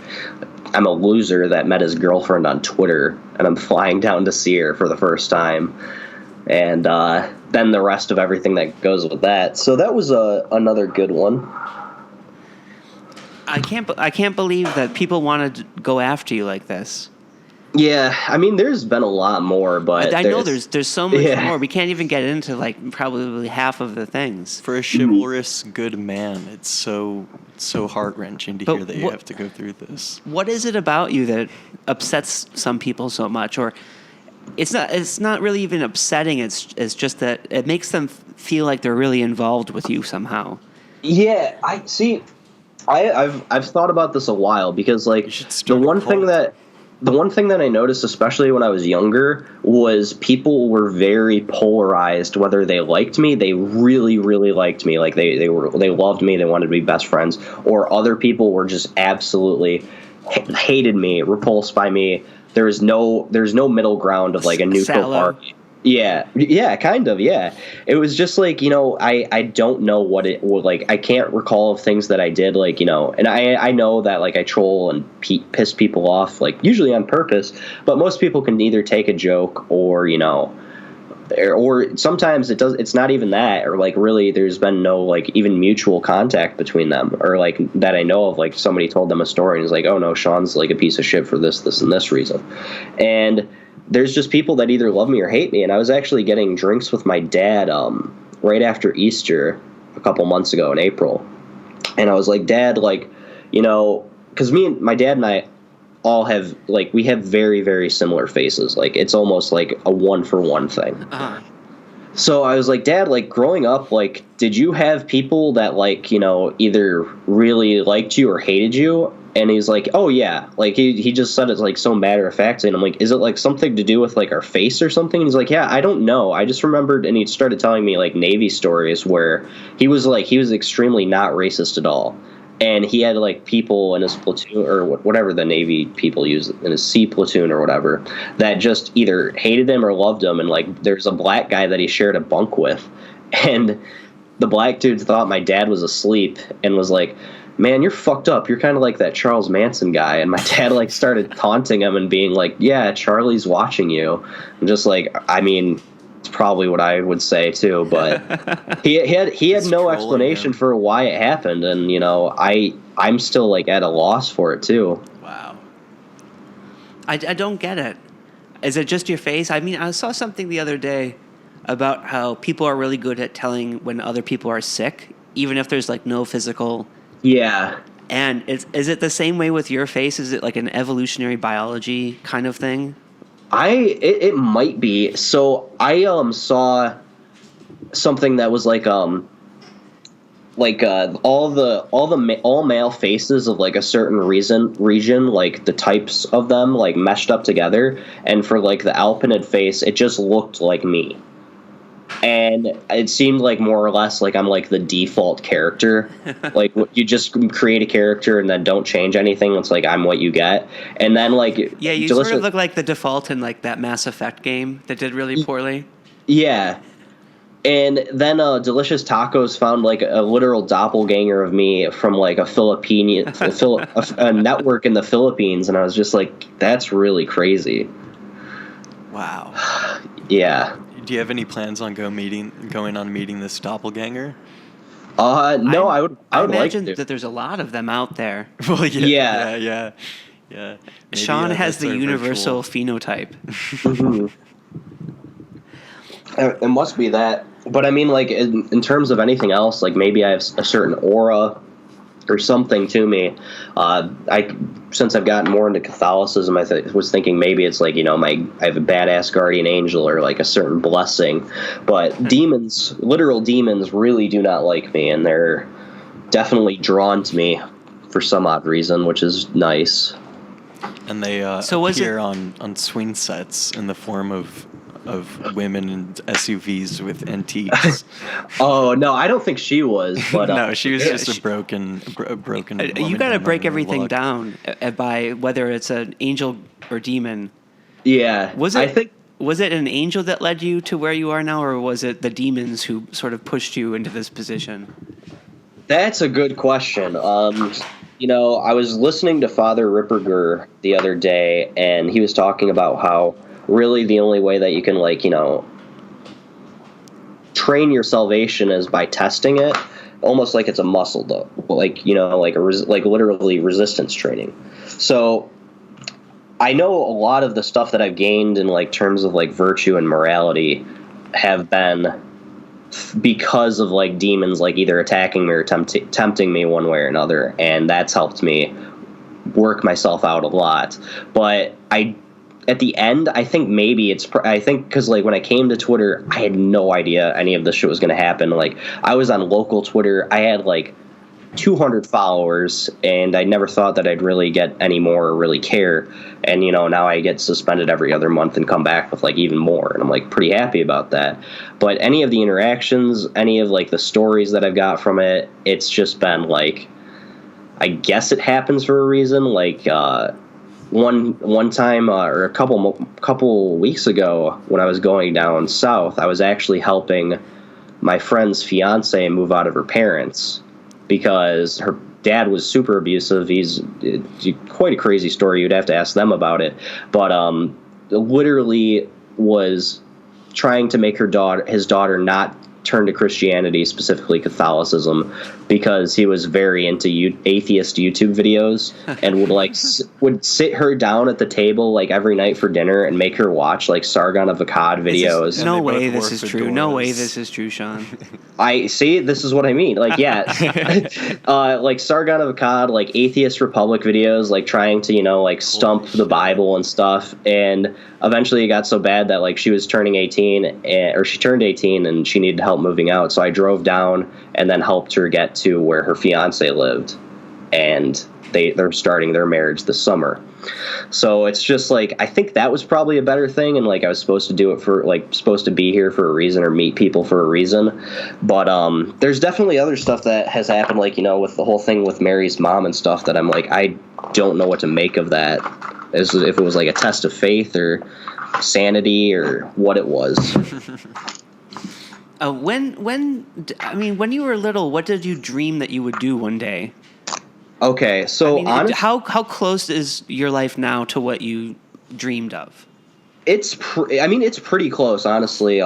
I'm a loser that met his girlfriend on Twitter, and I'm flying down to see her for the first time, and then the rest of everything that goes with that. So that was another good one. I can't believe that people want to go after you like this. Yeah, I mean, there's been a lot more, but I know there's so much more. We can't even get into like probably half of the things. For a chivalrous good man, it's so heart-wrenching to hear that you have to go through this. What is it about you that upsets some people so much? Or it's not really even upsetting, it's just that it makes them feel like they're really involved with you somehow. Yeah, I see. I've thought about this a while because like the one thing that I noticed, especially when I was younger, was people were very polarized. Whether they liked me, they really, really liked me. Like they loved me. They wanted to be best friends. Or other people were just absolutely hated me, repulsed by me. There's no middle ground of like a neutral party. Yeah, kind of, yeah. It was just like, you know, I don't know what it would like. I can't recall of things that I did, like, you know, and I know that like I troll and piss people off, like usually on purpose, but most people can either take a joke or, you know, or sometimes it's not even that, or like really there's been no like even mutual contact between them, or like that I know of, like somebody told them a story and is like, oh no, Shawn's like a piece of shit for this and this reason. And there's just people that either love me or hate me. And I was actually getting drinks with my dad right after Easter a couple months ago in April. And I was like, Dad, like, you know, because my dad and I all have, like, we have very, very similar faces. Like, it's almost like a 1-for-1 thing. Uh-huh. So I was like, Dad, like, growing up, like, did you have people that, like, you know, either really liked you or hated you? And he's like, oh, yeah. Like, he just said it's, like, so matter-of-factly. And I'm like, is it, like, something to do with, like, our face or something? And he's like, yeah, I don't know. I just remembered, and he started telling me, like, Navy stories where he was extremely not racist at all. And he had, like, people in his platoon, or whatever the Navy people use, in his C platoon or whatever, that just either hated him or loved him. And, like, there's a black guy that he shared a bunk with. And the black dude thought my dad was asleep and was like, man, you're fucked up. You're kind of like that Charles Manson guy. And my dad, like, started taunting him and being like, yeah, Charlie's watching you. I'm just like, I mean, it's probably what I would say too, but he had no explanation for why it happened. And, you know, I'm still, like, at a loss for it too. Wow. I don't get it. Is it just your face? I mean, I saw something the other day about how people are really good at telling when other people are sick, even if there's, like, no physical... Yeah. And is it the same way with your face? Is it like an evolutionary biology kind of thing? It might be. So I saw something that was like all male faces of like a certain region, like the types of them like meshed up together, and for like the Alpinid face, it just looked like me. And it seemed like more or less like I'm like the default character. Like you just create a character and then don't change anything. It's like I'm what you get. And then like Yeah, you sort of look like the default in like that Mass Effect game that did really poorly. Yeah. And then Delicious Tacos found like a literal doppelganger of me from like a a network in the Philippines, and I was just like, that's really crazy. Wow. Yeah. Do you have any plans on going on meeting this doppelganger? No, I would imagine like to. that there's a lot of them out there. Well, Yeah. Yeah. Maybe, Shawn has that's the our universal virtual- phenotype. Mhm. It must be that. But I mean, like, in terms of anything else, like, maybe I have a certain aura or something to me. Since I've gotten more into Catholicism, I was thinking maybe it's like, I have a badass guardian angel or like a certain blessing. But literal demons, really do not like me, and they're definitely drawn to me for some odd reason, which is nice. And they So appear on swing sets in the form of women in SUVs with antiques. Oh no, I don't think she was. But No, she was just a broken. You got to break everything down by whether it's an angel or demon. Yeah, Was it? I think Was it an angel that led you to where you are now, or was it the demons who sort of pushed you into this position? that's a good question. I was listening to Father Ripperger the other day, and he was talking about how really the only way that you can train your salvation is by testing it, almost like it's a muscle, though, like literally resistance training. So I know a lot of the stuff that I've gained in like terms of like virtue and morality have been because of like demons, like either attacking me or tempting me one way or another, and that's helped me work myself out a lot. But at the end, I think maybe because like when I came to Twitter, I had no idea any of this shit was going to happen. Like I was on local Twitter, I had like 200 followers, and I never thought that I'd really get any more or really care. And now I get suspended every other month and come back with like even more, and I'm like pretty happy about that. But any of the interactions, any of like the stories that I've got from it, it's just been like, I guess it happens for a reason. Like one time or a couple weeks ago when I was going down south, I was actually helping my friend's fiance move out of her parents because her dad was super abusive. He's quite a crazy story. You'd have to ask them about it. But literally was trying to make his daughter not turn to Christianity, specifically Catholicism, because he was very into atheist YouTube videos and would sit her down at the table like every night for dinner and make her watch like Sargon of Akkad videos. No way this is true. No way this is true, Shawn. I see. This is what I mean. Like, yeah, like Sargon of Akkad, like atheist republic videos, like trying to stump the Bible and stuff. And eventually, it got so bad that like she turned 18 and she needed help moving out. So I drove down and then helped her get to where her fiance lived, and they're starting their marriage this summer. So it's just like, I think that was probably a better thing, and like I was supposed to do it supposed to be here for a reason or meet people for a reason. But there's definitely other stuff that has happened, like with the whole thing with Mary's mom and stuff, that I'm like, I don't know what to make of that, as if it was like a test of faith or sanity or what it was. When you were little, what did you dream that you would do one day? Okay, so how close is your life now to what you dreamed of? It's pretty close, honestly.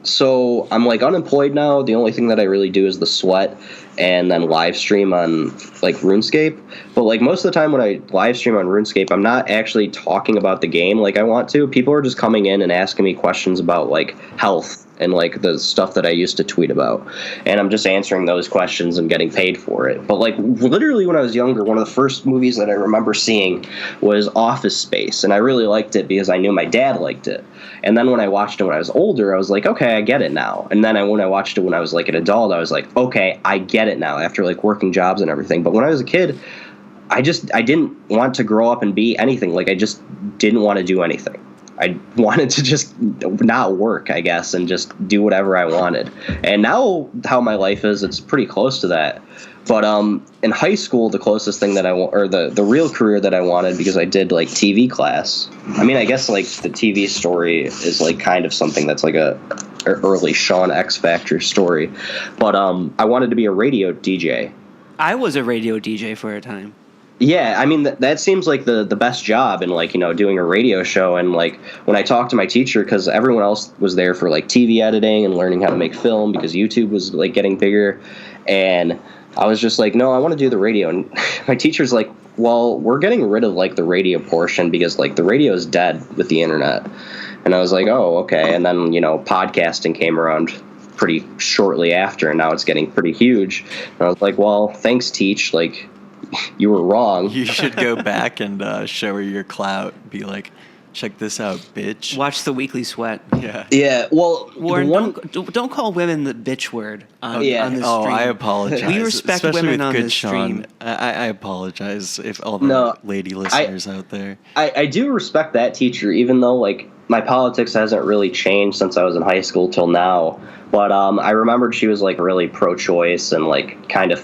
So I'm like unemployed now. The only thing that I really do is the sweat and then live stream on like RuneScape. But like most of the time when I live stream on RuneScape, I'm not actually talking about the game like I want to. People are just coming in and asking me questions about like health and like the stuff that I used to tweet about. And I'm just answering those questions and getting paid for it. But like literally when I was younger, one of the first movies that I remember seeing was Office Space, and I really liked it because I knew my dad liked it. And then when I watched it when I was older, I was like, okay, I get it now. And then when I watched it when I was like an adult, I was like, okay, I get it now after like working jobs and everything. But when I was a kid, I didn't want to grow up and be anything. Like I just didn't want to do anything. I wanted to just not work, I guess, and just do whatever I wanted. And now how my life is, it's pretty close to that. But in high school, the closest thing that the real career that I wanted, because I did like TV class. I mean, I guess like the TV story is like kind of something that's like a early Shawn X Factor story. But I wanted to be a radio DJ. I was a radio DJ for a time. Yeah, I mean, that seems like the best job in, like, you know, doing a radio show. And, like, when I talked to my teacher, because everyone else was there for, like, TV editing and learning how to make film because YouTube was, like, getting bigger. And I was just like, no, I want to do the radio. And my teacher's like, well, we're getting rid of, like, the radio portion because, like, the radio is dead with the internet. And I was like, oh, okay. And then, you know, podcasting came around pretty shortly after, and now it's getting pretty huge. And I was like, well, thanks, Teach. Like, you were wrong. You should go back and show her your clout. Be like, check this out, bitch. Watch the Weekly Sweat. Yeah. Yeah. Well, Warren, don't call women the bitch word on the stream. Oh, I apologize. We respect especially women with on good this Shawn. stream. I apologize if all the lady listeners out there. I do respect that teacher, even though, like, my politics hasn't really changed since I was in high school till now. But I remembered she was, like, really pro-choice and, like, kind of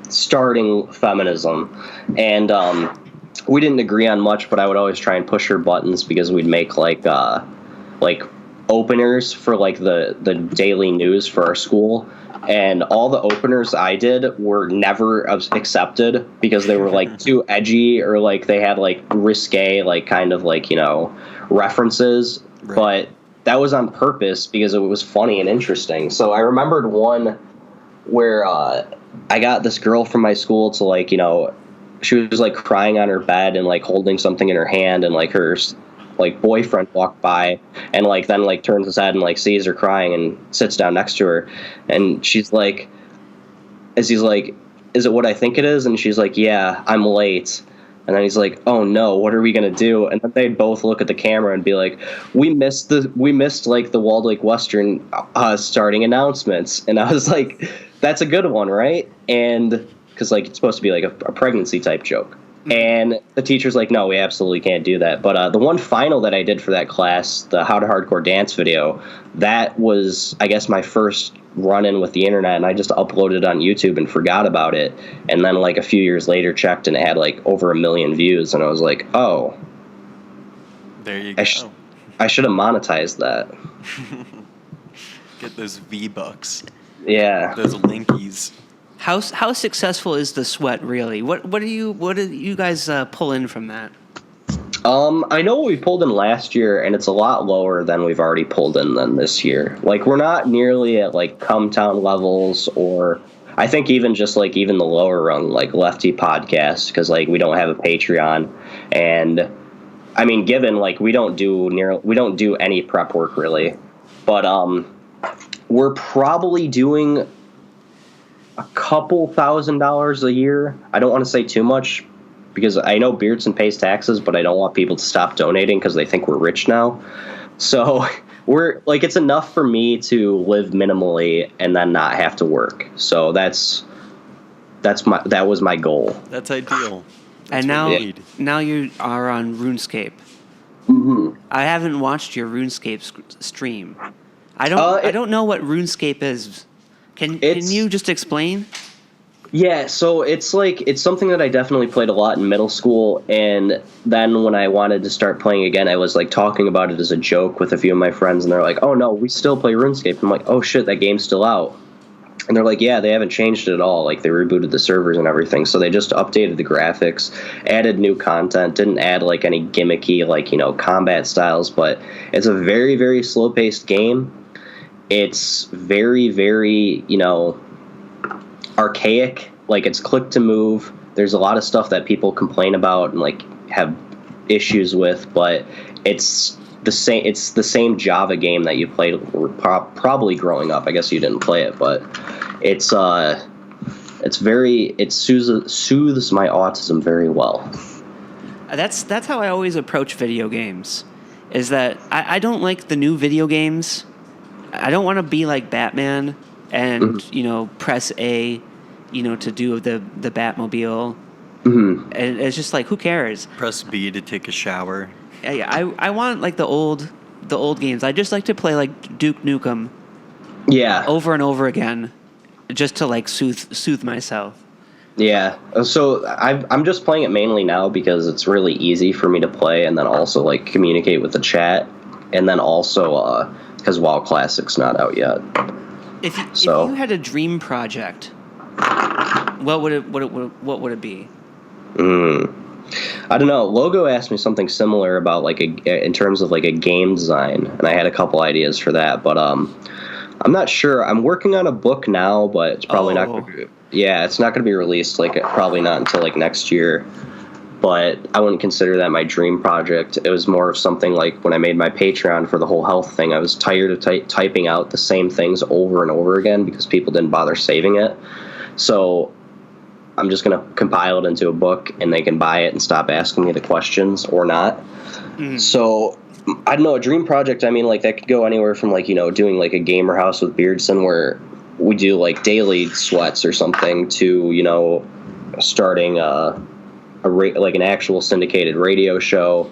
starting feminism. And we didn't agree on much, but I would always try and push her buttons because we'd make, like openers for, like, the daily news for our school. And all the openers I did were never accepted because they were, like, too edgy or, like, they had, like, risque, like, kind of, like, you know, references. Right. But that was on purpose because it was funny and interesting. So I remembered one where I got this girl from my school to, like, you know, she was, like, crying on her bed and, like, holding something in her hand, and, like, her, like, boyfriend walked by and, like, then, like, turns his head and, like, sees her crying and sits down next to her. And she's like, he's like, is it what I think it is? And she's like, yeah, I'm late. And then he's like, oh no, what are we going to do? And then they'd both look at the camera and be like, we missed like the Walled Lake Western starting announcements. And I was like, that's a good one, right? And because, like, it's supposed to be like a pregnancy type joke. And the teacher's like, no, we absolutely can't do that. But the one final that I did for that class, the How to Hardcore Dance video, that was, I guess, my first run-in with the internet, and I just uploaded it on YouTube and forgot about it. And then, like, a few years later checked, and it had, like, over 1 million views. And I was like, oh. There you go. I should have monetized that. Get those V-Bucks. Yeah. Those linkies. How successful is the Sweat really? What do you guys pull in from that? I know what we pulled in last year, and it's a lot lower than we've already pulled in than this year. Like, we're not nearly at, like, Cumtown levels, or I think even just, like, even the lower rung, like Lefty Podcast, because, like, we don't have a Patreon. And I mean, given, like, we don't do any prep work really, but we're probably doing a couple $1,000s a year. I don't want to say too much because I know Beardson pays taxes, but I don't want people to stop donating because they think we're rich now. So we're, like, it's enough for me to live minimally and then not have to work. So that was my goal. That's ideal. And now you are on RuneScape. Mm-hmm. I haven't watched your RuneScape stream. I don't know what RuneScape is. Can you just explain? Yeah, so it's something that I definitely played a lot in middle school, and then when I wanted to start playing again, I was, like, talking about it as a joke with a few of my friends, and they're like, oh no, we still play RuneScape. I'm like, oh shit, that game's still out. And they're like, yeah, they haven't changed it at all. Like, they rebooted the servers and everything, so they just updated the graphics, added new content, didn't add, like, any gimmicky, like, you know, combat styles, but it's a very, very slow-paced game. It's very, very, you know, archaic. Like, it's click to move. There's a lot of stuff that people complain about and, like, have issues with, but it's it's the same Java game that you played probably growing up. I guess you didn't play it, but it soothes my autism very well. That's how I always approach video games. Is that I don't like the new video games. I don't want to be like Batman and press A, to do the Batmobile. Mm-hmm. And it's just like, who cares? Press B to take a shower. I want like the old games. I just like to play like Duke Nukem. Yeah. Over and over again, just to like soothe myself. Yeah. So I'm just playing it mainly now because it's really easy for me to play, and then also like communicate with the chat, and then also because WoW Classic's not out yet. If you had a dream project, what would it be? I don't know. Logo asked me something similar about like in terms of like a game design, and I had a couple ideas for that, but I'm not sure. I'm working on a book now, but it's probably not going to be. Yeah, it's not going to be released probably not until like next year. But I wouldn't consider that my dream project. It was more of something like when I made my Patreon for the whole health thing. I was tired of typing out the same things over and over again because people didn't bother saving it. So I'm just going to compile it into a book, and they can buy it and stop asking me the questions or not. So I don't know, a dream project, I mean, like that could go anywhere from like, doing like a gamer house with Beardson where we do like daily sweats or something to, starting like an actual syndicated radio show,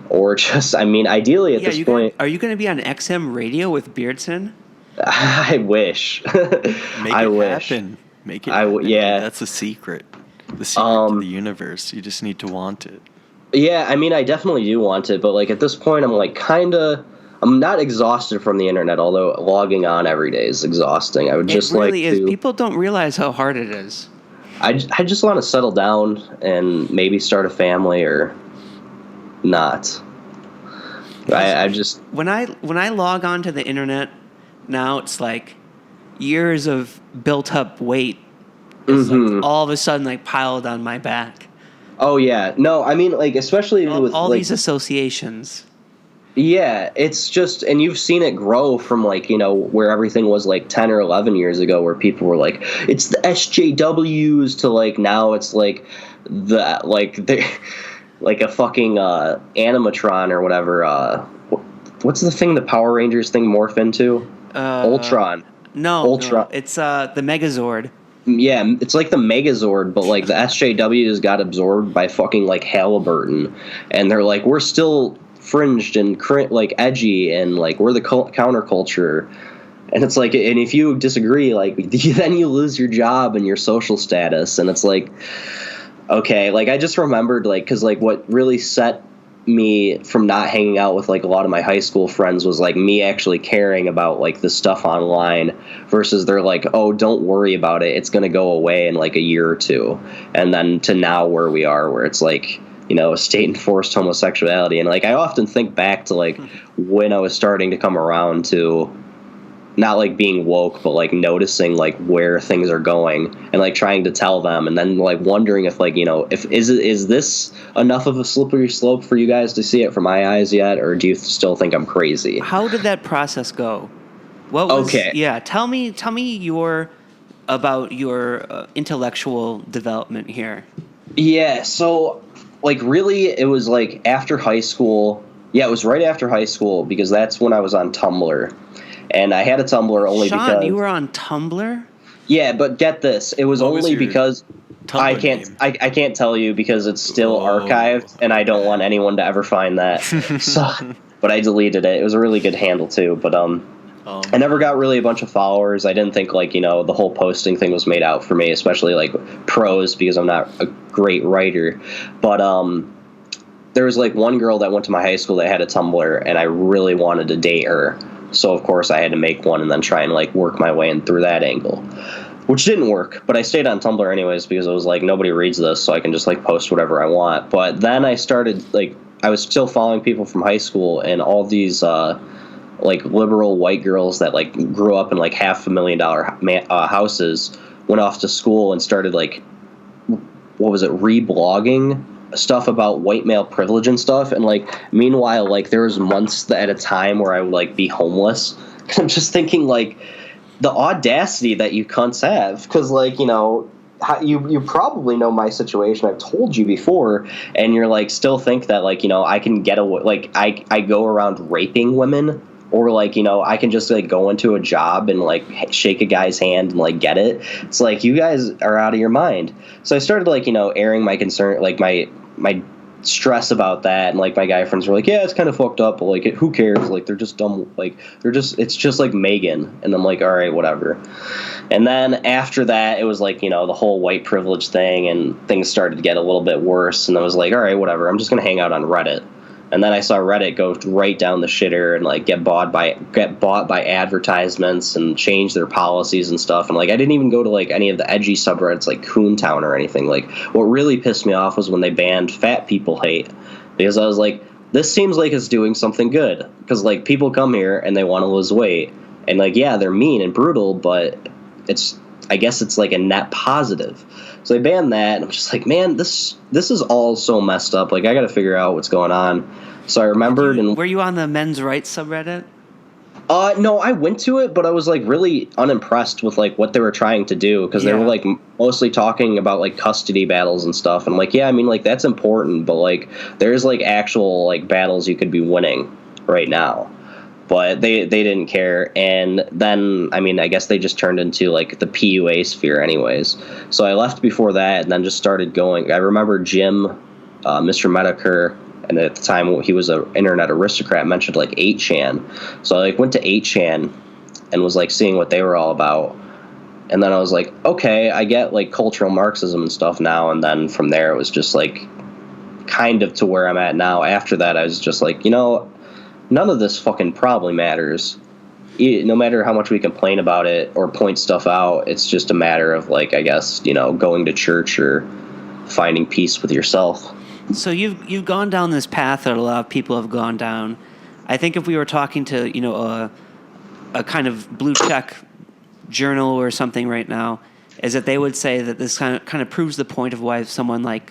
or just, I mean, ideally at this point. Are you going to be on XM radio with Beardson? I wish. I wish. Happen. Make it happen. Yeah. That's a secret. The secret to the universe. You just need to want it. Yeah, I mean, I definitely do want it, but like at this point, I'm like I'm not exhausted from the internet, although logging on every day is exhausting. I would just like to. It really is. People don't realize how hard it is. I just want to settle down and maybe start a family or not. I just when I log on to the internet now, it's like years of built up weight is like all of a sudden like piled on my back. Oh yeah, no, I mean like especially with all like, these associations. Yeah, it's just, and you've seen it grow from like, where everything was like 10 or 11 years ago where people were like, it's the SJWs to like, now it's like like a fucking animatron or whatever. What's the thing the Power Rangers thing morph into? Ultron. No, it's the Megazord. Yeah, it's like the Megazord, but like the SJWs got absorbed by fucking like Halliburton, and they're like, we're still fringed and like edgy, and like we're the counterculture, and it's like, and if you disagree, like then you lose your job and your social status, and it's like, okay, like I just remembered like because like what really set me from not hanging out with like a lot of my high school friends was like me actually caring about like the stuff online versus they're like, oh, don't worry about it, it's going to go away in like a year or two, and then to now where we are where it's like, state enforced homosexuality. And like I often think back to like when I was starting to come around to not like being woke, but like noticing like where things are going and like trying to tell them, and then like wondering if like if is this enough of a slippery slope for you guys to see it from my eyes yet, or do you still think I'm crazy? How did that process go? What was, okay, yeah, tell me about your intellectual development here. Yeah, so like really it was like after high school. Yeah, it was right after high school because that's when I was on Tumblr. And I had a Tumblr only Shawn, because you were on Tumblr? Yeah, but get this, it was only because I can't tell you because it's still archived, and I don't want anyone to ever find that. So, but I deleted it. It was a really good handle too, but I never got really a bunch of followers. I didn't think like the whole posting thing was made out for me, especially like prose, because I'm not a great writer. But there was like one girl that went to my high school that had a Tumblr, and I really wanted to date her. So, of course, I had to make one and then try and, like, work my way in through that angle, which didn't work. But I stayed on Tumblr anyways because it was, like, nobody reads this, so I can just, like, post whatever I want. But then I started, like, I was still following people from high school, and all these, like, liberal white girls that, like, grew up in, like, $500,000 houses went off to school and started, like, what was it, reblogging stuff about white male privilege and stuff, and like meanwhile, like there was months at a time where I would like be homeless. I'm just thinking like the audacity that you cunts have, because like you probably know my situation. I've told you before, and you're like still think that like I can get away, like I go around raping women, or like I can just like go into a job and like shake a guy's hand and like get it. It's like you guys are out of your mind. So I started like airing my concern, like my stress about that, and like my guy friends were like, yeah, it's kind of fucked up, but like who cares, like they're just dumb, like it's just like Megan. And I'm like, all right, whatever. And then after that it was like the whole white privilege thing, and things started to get a little bit worse, and I was like, all right, whatever, I'm just gonna hang out on Reddit. And then I saw Reddit go right down the shitter and like get bought by advertisements and change their policies and stuff. And like I didn't even go to like any of the edgy subreddits like Coontown or anything. Like what really pissed me off was when they banned Fat People Hate, because I was like, this seems like it's doing something good, because like people come here and they want to lose weight, and like yeah, they're mean and brutal, but I guess it's like a net positive. So they banned that, and I'm just like, man, this is all so messed up. Like I got to figure out what's going on. So I remembered, and were you on the men's rights subreddit? No, I went to it, but I was like really unimpressed with like what they were trying to do, because they were like mostly talking about like custody battles and stuff. And like, yeah, I mean like that's important, but like there's like actual like battles you could be winning right now. But they didn't care. And then, I mean, I guess they just turned into like the PUA sphere anyways. So I left before that and then just started going. I remember Jim, Mr. Medicare, and at the time he was an internet aristocrat, mentioned like 8chan. So I like went to 8chan and was like seeing what they were all about. And then I was like, okay, I get like cultural Marxism and stuff now. And then from there it was just like kind of to where I'm at now. After that I was just like, none of this fucking probably matters. No matter how much we complain about it or point stuff out, it's just a matter of like, I guess, going to church or finding peace with yourself. So you've gone down this path that a lot of people have gone down. I think if we were talking to a kind of blue check journal or something right now, is that they would say that this kind of proves the point of why someone like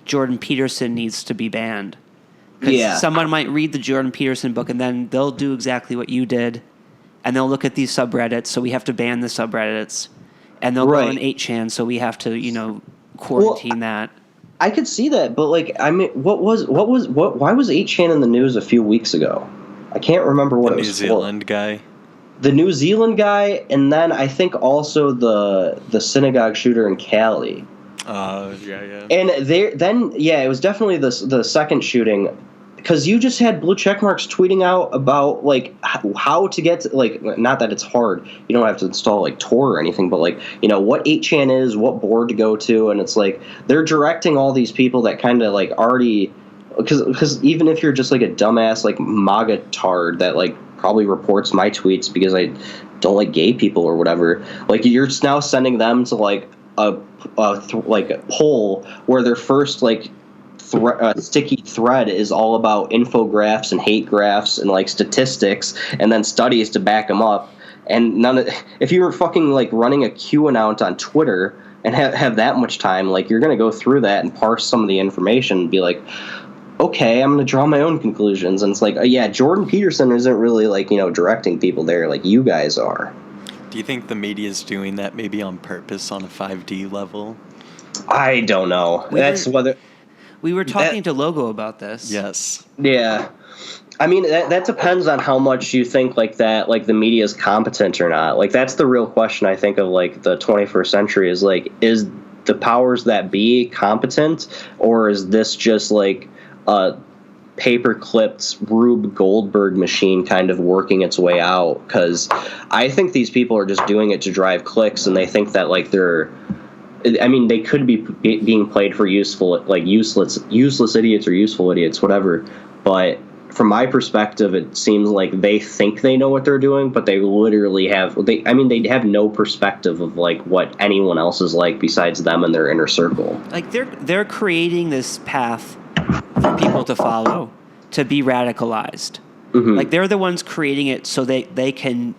Jordan Peterson needs to be banned. Yeah. Someone might read the Jordan Peterson book and then they'll do exactly what you did, and they'll look at these subreddits, so we have to ban the subreddits, and they'll go in 8chan, so we have to quarantine that. I could see that, but like I mean, why was 8chan in the news a few weeks ago? I can't remember what it was for. The New Zealand guy. The New Zealand guy, and then I think also the synagogue shooter in Cali. Yeah. And it was definitely the second shooting, because you just had blue check marks tweeting out about like how to get to, like, not that it's hard, you don't have to install like Tor or anything, but like what 8chan is, what board to go to, and it's like they're directing all these people that kind of like already, because even if you're just like a dumbass like MAGA tard that like probably reports my tweets because I don't like gay people or whatever, like you're now sending them to like a poll where their first like sticky thread is all about infographics and hate graphs and like statistics and then studies to back them up. And if you were fucking like running a Q account on Twitter and have that much time, like you're gonna go through that and parse some of the information and be like, okay, I'm gonna draw my own conclusions. And it's like, yeah, Jordan Peterson isn't really like directing people there like you guys are. Do you think the media is doing that maybe on purpose on a 5D level? I don't know. We were talking to Logo about this. Yes. Yeah. I mean, that depends on how much you think like that, like the media is competent or not. Like that's the real question, I think, of like the 21st century is like, is the powers that be competent, or is this just like a paper-clipped Rube Goldberg machine kind of working its way out? Because I think these people are just doing it to drive clicks, and they think that like they could be being played for useless idiots or useful idiots, whatever. But from my perspective, it seems like they think they know what they're doing, but they literally they have no perspective of like what anyone else is like besides them and their inner circle. Like they're creating this path for people to follow, to be radicalized. Mm-hmm. Like they're the ones creating it so they can,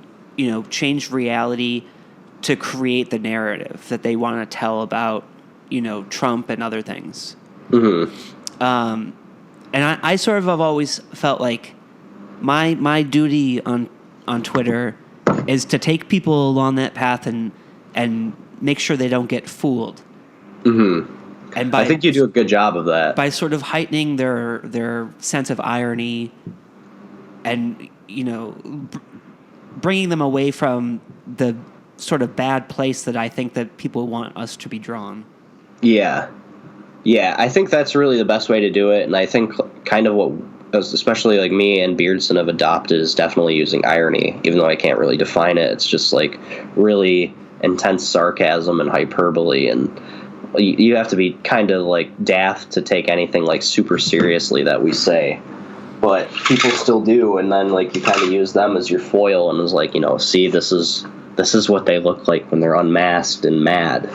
change reality to create the narrative that they want to tell about, Trump and other things. Mm-hmm. And I sort of have always felt like my duty on Twitter is to take people along that path and make sure they don't get fooled. Mm-hmm. And I think you do a good job of that. By sort of heightening their sense of irony and, bringing them away from the sort of bad place that I think that people want us to be drawn. Yeah. Yeah, I think that's really the best way to do it. And I think kind of what, especially like me and Beardson have adopted, is definitely using irony, even though I can't really define it. It's just like really intense sarcasm and hyperbole, and you have to be kind of like daft to take anything like super seriously that we say, but people still do. And then like you kind of use them as your foil, and it's like, see, this is what they look like when they're unmasked and mad.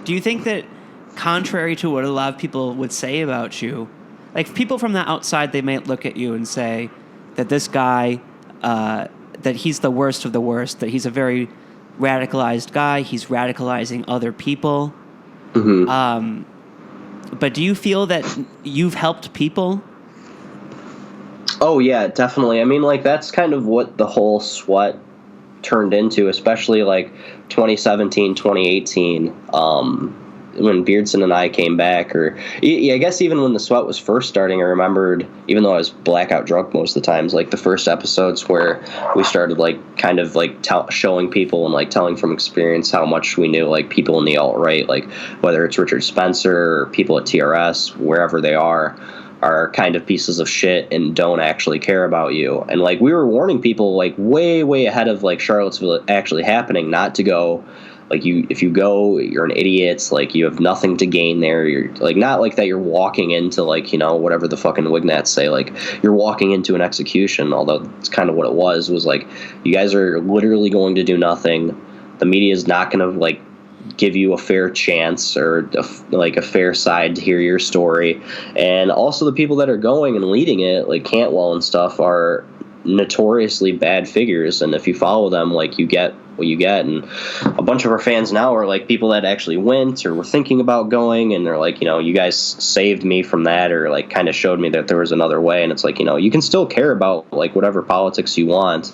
Do you think that, contrary to what a lot of people would say about you, like people from the outside, they might look at you and say that this guy, that he's the worst of the worst, that he's a very radicalized guy, he's radicalizing other people. Mm-hmm. But do you feel that you've helped people? Oh, yeah, definitely. I mean, like, that's kind of what the whole SWAT turned into, especially like 2017, 2018, when Beardson and I came back. Or I guess even when the SWAT was first starting, I remembered, even though I was blackout drunk most of the times, like the first episodes where we started like kind of like showing people and like telling from experience how much we knew like people in the alt-right, like whether it's Richard Spencer or people at TRS, wherever they are kind of pieces of shit and don't actually care about you. And like we were warning people like way ahead of like Charlottesville actually happening, not to go. Like if you go, you're an idiot. Like you have nothing to gain there. You're like, not like that you're walking into like, whatever the fucking Wignats say, like you're walking into an execution, although it's kind of what it was like, you guys are literally going to do nothing. The media is not going to like give you a fair chance or a fair side to hear your story. And also the people that are going and leading it, like Cantwell and stuff, are notoriously bad figures. And if you follow them, like you get what you get. And a bunch of our fans now are like people that actually went or were thinking about going, and they're like, you guys saved me from that, or like kind of showed me that there was another way. And it's like, you can still care about like whatever politics you want,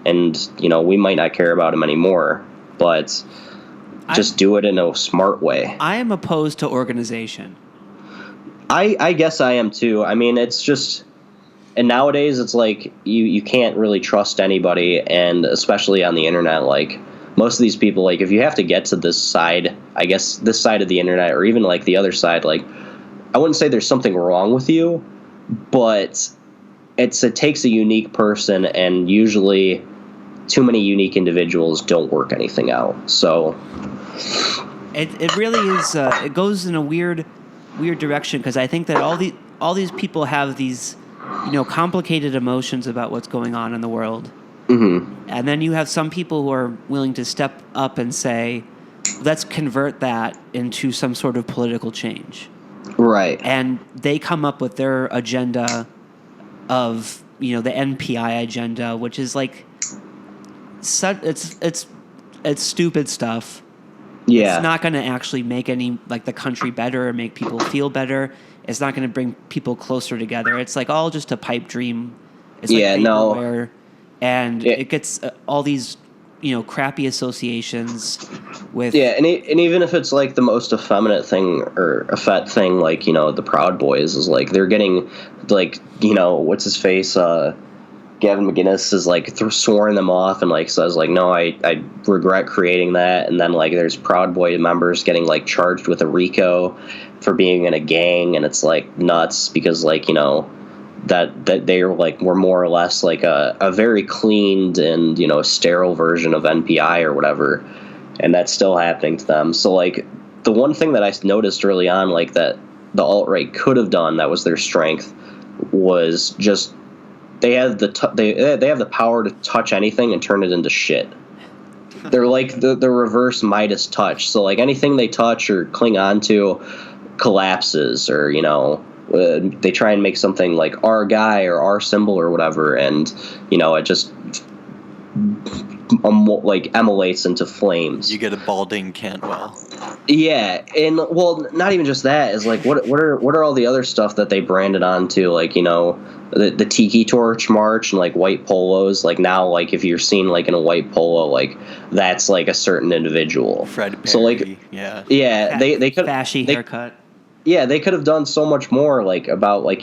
and we might not care about them anymore, but just do it in a smart way. I am opposed to organization. I guess I am too. I mean, it's just, and nowadays it's like you can't really trust anybody, and especially on the internet, like most of these people, like if you have to get to this side, I guess this side of the internet, or even like the other side, like I wouldn't say there's something wrong with you, but it takes a unique person, and usually too many unique individuals don't work anything out. So it really is. It goes in a weird direction, because I think that all these people have these complicated emotions about what's going on in the world. Mm-hmm. And then you have some people who are willing to step up and say, let's convert that into some sort of political change. Right. And they come up with their agenda of the NPI agenda, which is like it's stupid stuff. Yeah. It's not going to actually make the country better or make people feel better. It's not going to bring people closer together. It's like all just a pipe dream. It's like vaporware, and it gets all these crappy associations with. Yeah, and even if it's like the most effeminate thing or effete thing, like the Proud Boys is like they're getting like what's his face. Gavin McInnes is like sworn them off and like says like, no, I regret creating that. And then like there's Proud Boy members getting like charged with a RICO for being in a gang, and it's like nuts, because like that they're like were more or less like a very cleaned and sterile version of NPI or whatever, and that's still happening to them. So like the one thing that I noticed early on, like that the alt-right could have done that was their strength, was just they have the power to touch anything and turn it into shit. They're like the reverse Midas touch. So like anything they touch or cling on to collapses, or they try and make something like our guy or our symbol or whatever, and it just like emulates into flames. You get a balding Cantwell. Yeah, and well, not even just that is like what are all the other stuff that they branded onto, like the Tiki Torch March and like white polos. Like now, like if you're seen like in a white polo, like that's like a certain individual. Fred Perry. So like they could fashy haircut. Yeah, they could have done so much more, like about like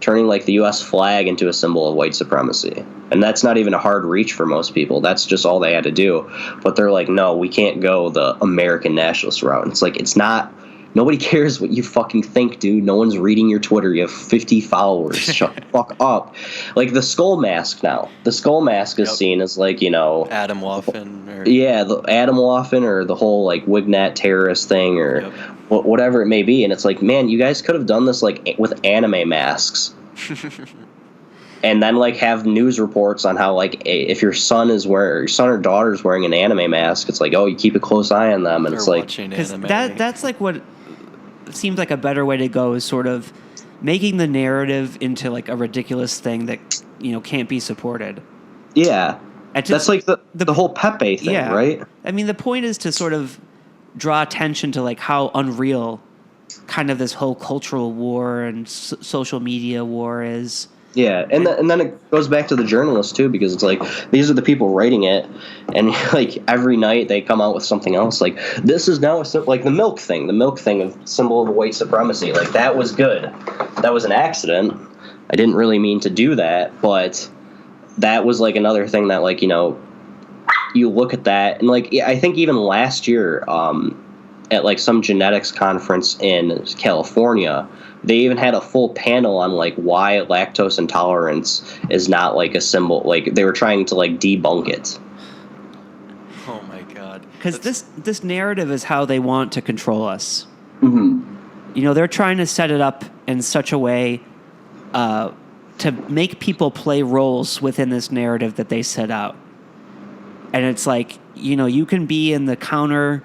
turning like the U.S. flag into a symbol of white supremacy, and that's not even a hard reach for most people. That's just all they had to do. But they're like, no, we can't go the American nationalist route. And it's like it's not. Nobody cares what you fucking think, dude. No one's reading your Twitter. You have 50 followers. Shut the fuck up. Like the skull mask now. The skull mask is seen as like Adam Waffen. The Adam Waffen or the whole like Wignat terrorist thing or whatever it may be. And it's like, man, you guys could have done this like with anime masks. And then like have news reports on how like if your son or daughter is wearing an anime mask, it's like, oh, you keep a close eye on them, and it's like because that's like what seems like a better way to go is sort of making the narrative into like a ridiculous thing that can't be supported. Yeah, that's like the whole Pepe thing, right? I mean, the point is to sort of draw attention to like how unreal kind of this whole cultural war and social media war is. Yeah, and then it goes back to the journalists too, because it's like these are the people writing it, and like every night they come out with something else. Like this is now like the milk thing of symbol of white supremacy. Like that was good. That was an accident. I didn't really mean to do that, but that was like another thing that like you look at that and like I think even last year at like some genetics conference in California, they even had a full panel on like why lactose intolerance is not like a symbol. Like they were trying to like debunk it. Oh my god! Because this narrative is how they want to control us. Mm-hmm. They're trying to set it up in such a way to make people play roles within this narrative that they set out. And it's like you can be in the counter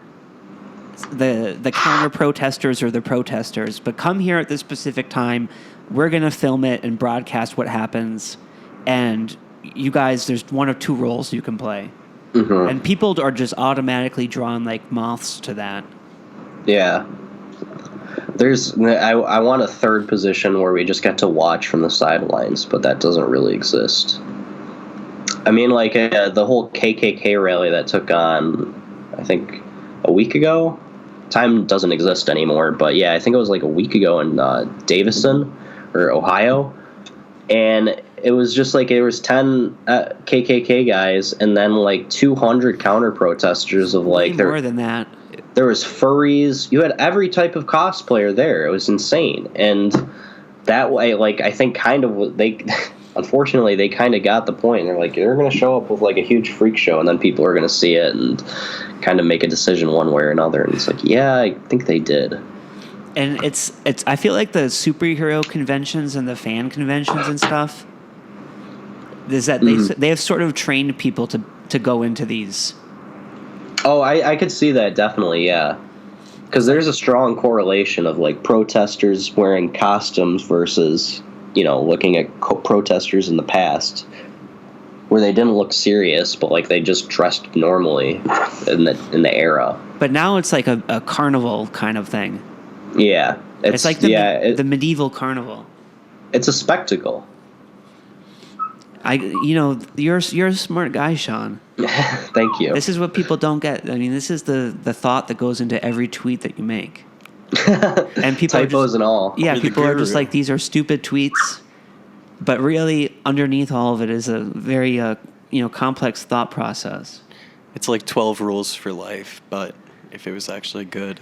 protesters or the protesters, but come here at this specific time. We're going to film it and broadcast what happens. And you guys, there's one of two roles you can play. Mm-hmm. And people are just automatically drawn like moths to that. Yeah. I want a third position where we just get to watch from the sidelines, but that doesn't really exist. I mean, like the whole KKK rally that took on, I think, a week ago. Time doesn't exist anymore, but yeah, I think it was like a week ago in Davison or Ohio, and it was just like there was 10 KKK guys and then like 200 counter protesters of like more than that. There was furries. You had every type of cosplayer there. It was insane, and that way, like I think kind of they. Unfortunately, they kind of got the point. They're like, they're going to show up with like a huge freak show, and then people are going to see it and kind of make a decision one way or another. And it's like, yeah, I think they did. And it's. I feel like the superhero conventions and the fan conventions and stuff is that they have sort of trained people to go into these. Oh, I could see that definitely, yeah. Because there's a strong correlation of like protesters wearing costumes versus looking at protesters in the past where they didn't look serious, but like they just dressed normally in the era. But now it's like a carnival kind of thing. Yeah. It's like the medieval carnival. It's a spectacle. You're a smart guy, Shawn. Thank you. This is what people don't get. I mean, this is the thought that goes into every tweet that you make. And people typos and all. Yeah, people are just like, these are stupid tweets, but really underneath all of it is a very complex thought process. It's like 12 rules for life, but if it was actually good.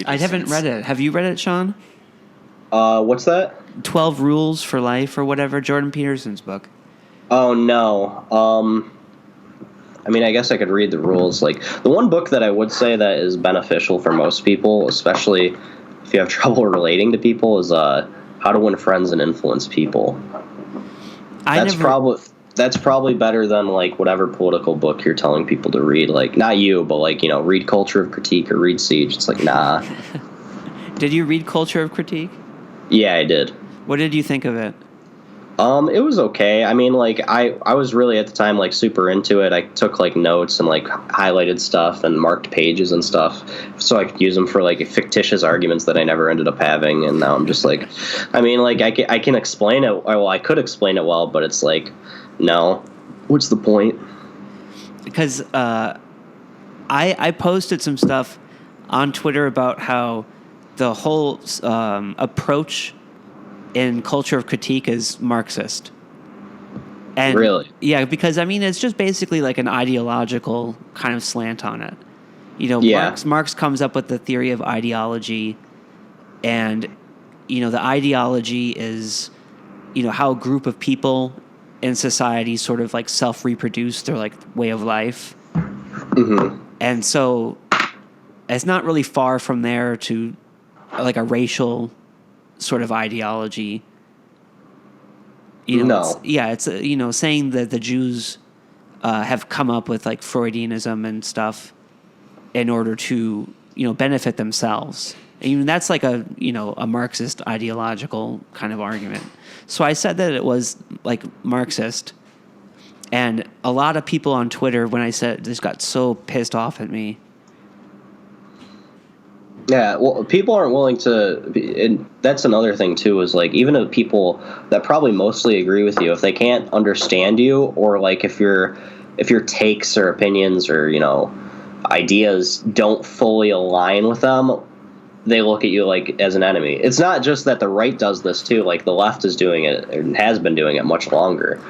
I haven't read it. Have you read it, Shawn? What's that? 12 Rules for Life or whatever, Jordan Peterson's book. Oh no. I mean, I guess I could read the rules. Like, the one book that I would say that is beneficial for most people, especially if you have trouble relating to people, is How to Win Friends and Influence People. That's probably better than, like, whatever political book you're telling people to read. Like, not you, but, like, read Culture of Critique or read Siege. It's like, nah. Did you read Culture of Critique? Yeah, I did. What did you think of it? It was okay. I mean, like, I was really at the time like super into it. I took like notes and like highlighted stuff and marked pages and stuff so I could use them for like fictitious arguments that I never ended up having. And now I'm just like, I mean, like I can explain it. Well, I could explain it well, but it's like, no, what's the point? Because I posted some stuff on Twitter about how the whole approach in culture of critique is Marxist. And Really? Yeah, because I mean it's just basically like an ideological kind of slant on it. You know, Yeah. Marx comes up with the theory of ideology, and you know the ideology is how a group of people in society sort of like self-reproduce their like way of life. Mm-hmm. And so it's not really far from there to like a racial sort of ideology. No. It's saying that the Jews have come up with like Freudianism and stuff in order to benefit themselves. And that's like a Marxist ideological kind of argument. So I said that it was like Marxist, and a lot of people on Twitter, when I said this, got so pissed off at me. Yeah, well, people aren't willing to, and that's another thing too, is like, even the people that probably mostly agree with you, if they can't understand you, or like if your takes or opinions or ideas don't fully align with them, they look at you like as an enemy. It's not just that the right does this too, like the left is doing it and has been doing it much longer,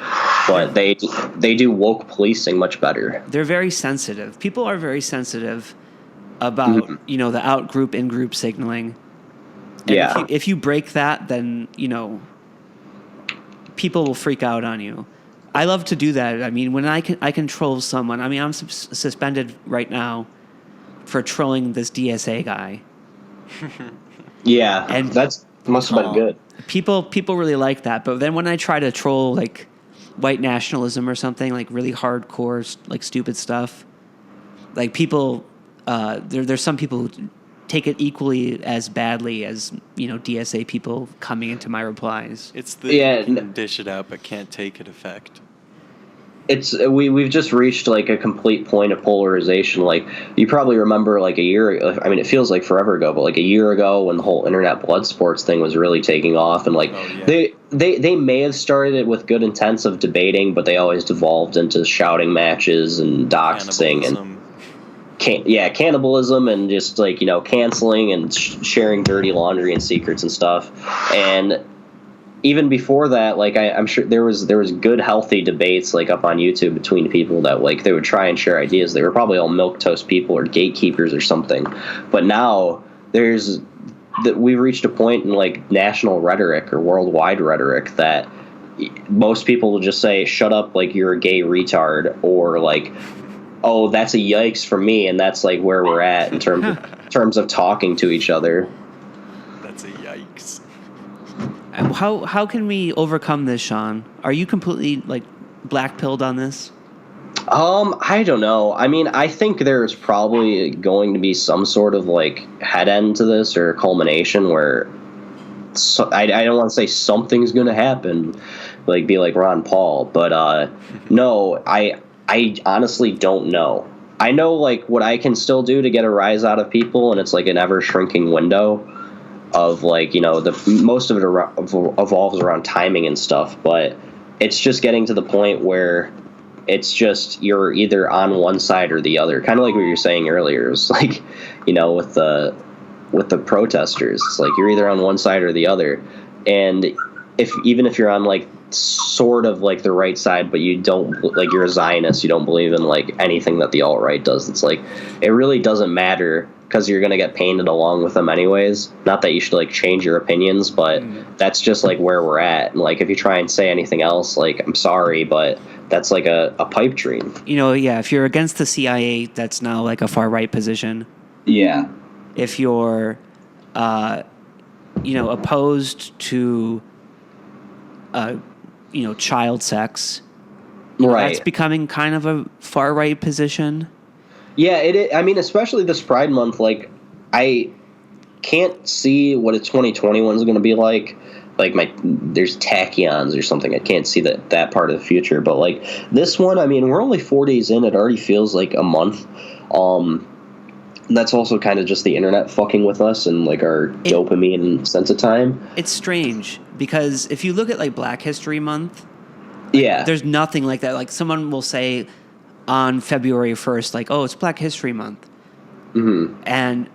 but they do woke policing much better. They're very sensitive. People are very sensitive about the out group in group signaling. And Yeah. if you break that, then people will freak out on you. I love to do that. I mean, when I control someone. I mean, I'm suspended right now for trolling this DSA guy. Yeah, And that's must have been good. People really like that. But then when I try to troll like white nationalism or something, like really hardcore, like stupid stuff, like people. There's some people who take it equally as badly as DSA people coming into my replies. It's the you can dish it out but can't take it effect. It's we've just reached like a complete point of polarization. Like, you probably remember like a year. I mean, it feels like forever ago, but like a year ago when the whole internet blood sports thing was really taking off, and like they may have started it with good intents of debating, but they always devolved into shouting matches and doxing and. Cannibalism and just like canceling and sharing dirty laundry and secrets and stuff. And even before that, like I'm sure there was good healthy debates like up on YouTube between people that like they would try and share ideas. They were probably all milquetoast people or gatekeepers or something. But now we've reached a point in like national rhetoric or worldwide rhetoric that most people will just say, "Shut up, like you're a gay retard," or like, "Oh, that's a yikes for me," and that's like where we're at in terms of talking to each other. That's a yikes. How can we overcome this, Shawn? Are you completely like black-pilled on this? I don't know. I mean, I think there's probably going to be some sort of like head end to this or culmination where I don't want to say something's going to happen, like be like Ron Paul, but no, I honestly don't know. I know like what I can still do to get a rise out of people, and it's like an ever shrinking window of like, most of it evolves around timing and stuff, but it's just getting to the point where it's just you're either on one side or the other, kind of like what you were saying earlier. It's like, with the protesters, it's like you're either on one side or the other, and even if you're on like sort of like the right side, but you don't, like, you're a Zionist, you don't believe in like anything that the alt-right does, it's like it really doesn't matter because you're going to get painted along with them anyways. Not that you should like change your opinions, but that's just like where we're at. And like if you try and say anything else, like, I'm sorry, but that's like a pipe dream. If you're against the CIA, that's now like a far right position. Yeah. If you're opposed to child sex, right, that's becoming kind of a far right position. Yeah, I mean, especially this Pride Month, like, I can't see what a 2021 is going to be like. like there's tachyons or something. I can't see that part of the future, but like this one, I mean, we're only 4 days in. It already feels like a month. That's also kind of just the internet fucking with us and like our dopamine sense of time. It's strange because if you look at like Black History Month, there's nothing like that. Like someone will say on February 1st, like, oh, it's Black History Month. Mm-hmm. And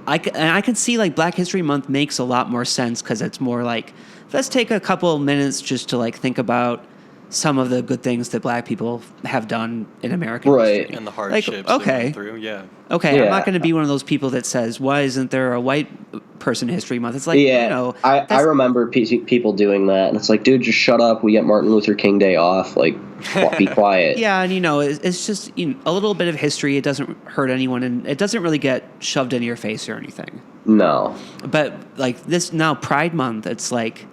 I can see like Black History Month makes a lot more sense because it's more like, let's take a couple of minutes just to like think about some of the good things that Black people have done in American history. And the hardships they went through, I'm not going to be one of those people that says, why isn't there a white person history month? It's like, I remember people doing that, and it's like, dude, just shut up. We get Martin Luther King Day off. Like, be quiet. Yeah, and it's just a little bit of history. It doesn't hurt anyone, and it doesn't really get shoved into your face or anything. No. But like this now, Pride Month, it's like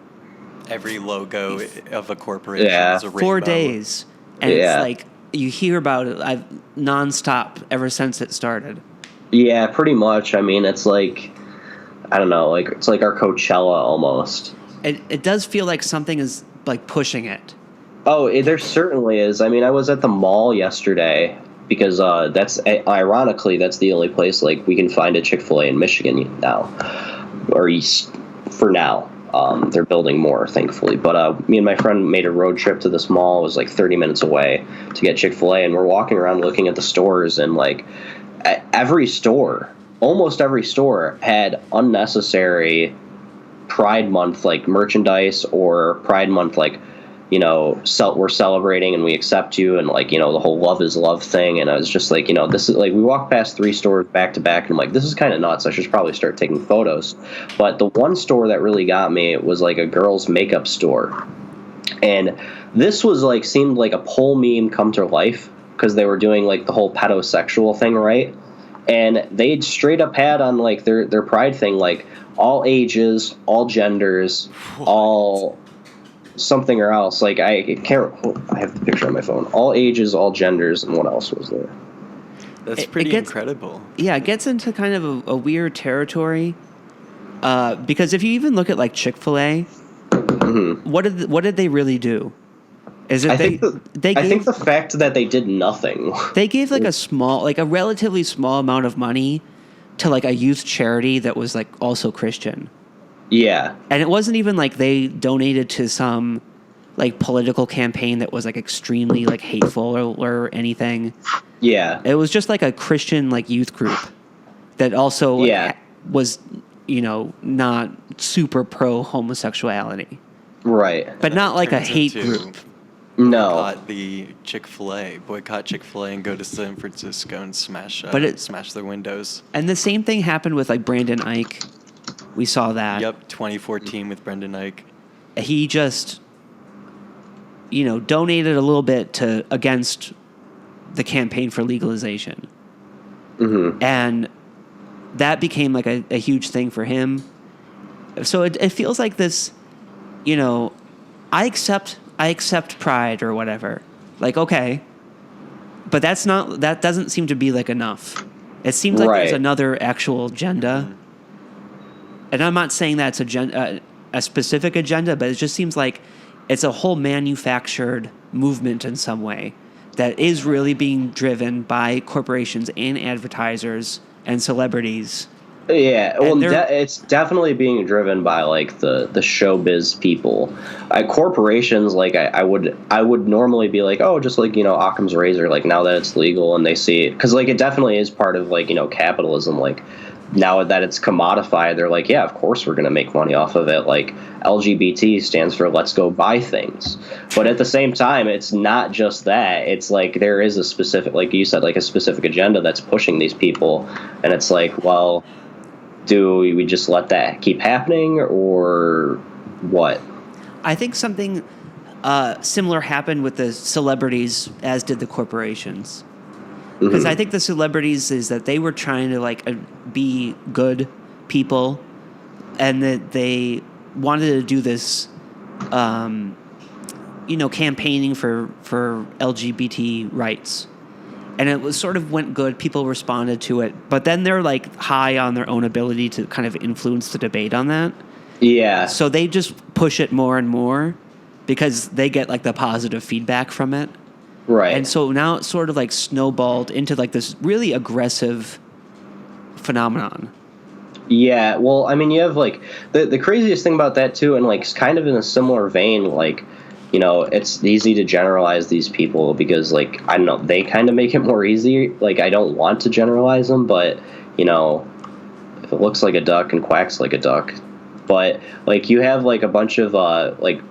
every logo of a corporation is a rainbow. 4 days. And it's like you hear about it nonstop ever since it started. Yeah, pretty much. I mean, it's like, I don't know, like it's like our Coachella almost. It does feel like something is like pushing it. Oh, there certainly is. I mean, I was at the mall yesterday because that's ironically that's the only place like we can find a Chick-fil-A in Michigan now, or East for now. They're building more, thankfully. But me and my friend made a road trip to this mall. It was like 30 minutes away to get Chick-fil-A, and we're walking around looking at the stores, and like almost every store had unnecessary Pride Month like merchandise or Pride Month like, we're celebrating and we accept you, and like, the whole love is love thing. And I was just like, this is like, we walked past 3 stores back to back and I'm like, this is kind of nuts. I should probably start taking photos. But the one store that really got me was like a girl's makeup store. And this was like, seemed like a pole meme come to life because they were doing like the whole pedosexual thing, right? And they straight up had on like their Pride thing, like all ages, all genders, all something or else. Like I have the picture on my phone. All ages, all genders, and what else was there? That's pretty incredible. Yeah, it gets into kind of a weird territory. Because if you even look at like Chick-fil-A, mm-hmm. what did they really do? Is it I think the fact that they did nothing. They gave like a relatively small amount of money to like a youth charity that was like also Christian. Yeah. And it wasn't even like they donated to some like political campaign that was like extremely like hateful or anything. Yeah. It was just like a Christian like youth group that also was, not super pro homosexuality. Right. But not like a hate group. No. Boycott Chick-fil-A and go to San Francisco and smash their windows. And the same thing happened with like Brandon Ike. We saw that. Yep, 2014 with Brendan Ike. He just, donated a little bit against the campaign for legalization. Mm-hmm. And that became like a huge thing for him. So it feels like this, I accept pride or whatever. Like, okay. But that doesn't seem to be like enough. It seems like there's another actual agenda. Mm-hmm. And I'm not saying that's a specific agenda, but it just seems like it's a whole manufactured movement in some way that is really being driven by corporations and advertisers and celebrities. Yeah, well, it's definitely being driven by like the showbiz people. Corporations, like I would normally be like, oh, just like Occam's razor. Like now that it's legal and they see it, because like it definitely is part of like capitalism. Like now that it's commodified, they're like, yeah, of course we're gonna make money off of it. Like LGBT stands for let's go buy things. But at the same time, it's not just that. It's like there is a specific, like you said, like a specific agenda that's pushing these people, and it's like, well, do we just let that keep happening or what? I think something similar happened with the celebrities as did the corporations. Because I think the celebrities is that they were trying to like be good people, and that they wanted to do this, campaigning for LGBT rights, and it was sort of went good. People responded to it, but then they're like high on their own ability to kind of influence the debate on that. Yeah. So they just push it more and more because they get like the positive feedback from it. Right. And so now it's sort of like snowballed into like this really aggressive phenomenon. Yeah, well, I mean, you have like the craziest thing about that too, and like kind of in a similar vein, like, you know, it's easy to generalize these people because, like, I don't know, they kind of make it more easy. Like, I don't want to generalize them, but, you know, if it looks like a duck and quacks like a duck. But, like, you have like a bunch of like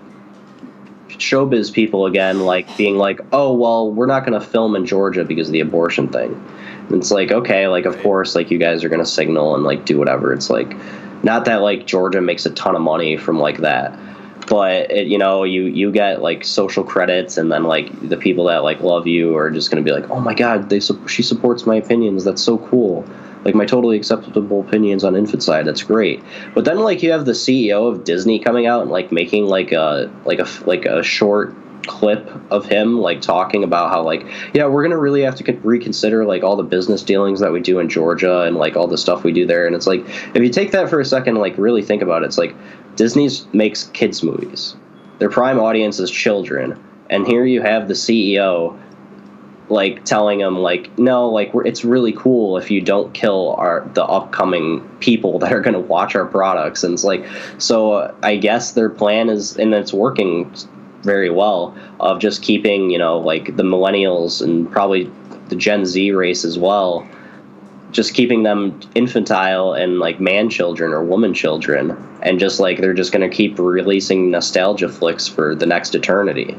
showbiz people again, like being like, oh, well, we're not going to film in Georgia because of the abortion thing. And it's like, okay, like, of course, like, you guys are going to signal and like do whatever. It's like, not that like Georgia makes a ton of money from like that, but it, you know, you get like social credits, and then like the people that like love you are just going to be like, oh my God, she supports my opinions. That's so cool. Like, my totally acceptable opinions on infanticide. That's great. But then like you have the CEO of Disney coming out and like making like a short clip of him like talking about how like, yeah, we're gonna really have to reconsider like all the business dealings that we do in Georgia and like all the stuff we do there. And it's like, if you take that for a second and like really think about it, it's like Disney's makes kids movies. Their prime audience is children, and here you have the CEO like telling them like, no, like, it's really cool if you don't kill the upcoming people that are going to watch our products. And it's like, so I guess their plan is, and it's working very well, of just keeping, you know, like the millennials and probably the Gen Z race as well, just keeping them infantile and like man children or woman children, and just like they're just going to keep releasing nostalgia flicks for the next eternity.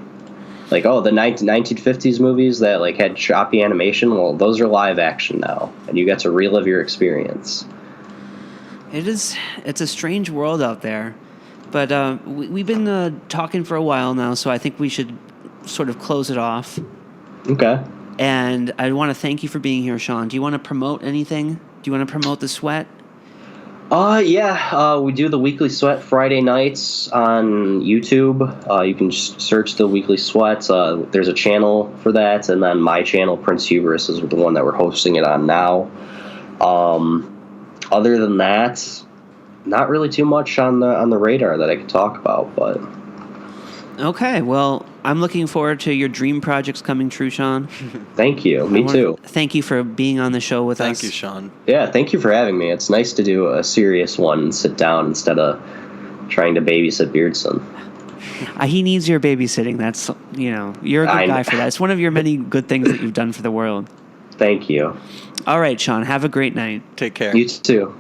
Like, oh, the 1950s movies that like had choppy animation, well, those are live action now, and you get to relive your experience. It's a strange world out there, but we've been talking for a while now, so I think we should sort of close it off. Okay. And I want to thank you for being here, Shawn. Do you want to promote anything? Do you want to promote the Sweat? Yeah, we do the Weekly Sweat Friday nights on YouTube. You can search the Weekly Sweat. There's a channel for that, and then my channel, Prince Hubris, is the one that we're hosting it on now. Other than that, not really too much on the radar that I can talk about, but... Okay, well, I'm looking forward to your dream projects coming true, Shawn. Thank you. Me too. Thank you for being on the show with us. Thank you, Shawn. Yeah, thank you for having me. It's nice to do a serious one and sit down instead of trying to babysit Beardson. He needs your babysitting. That's, you know, you're a good guy for that. It's one of your many good things that you've done for the world. Thank you. All right, Shawn, have a great night. Take care. You too.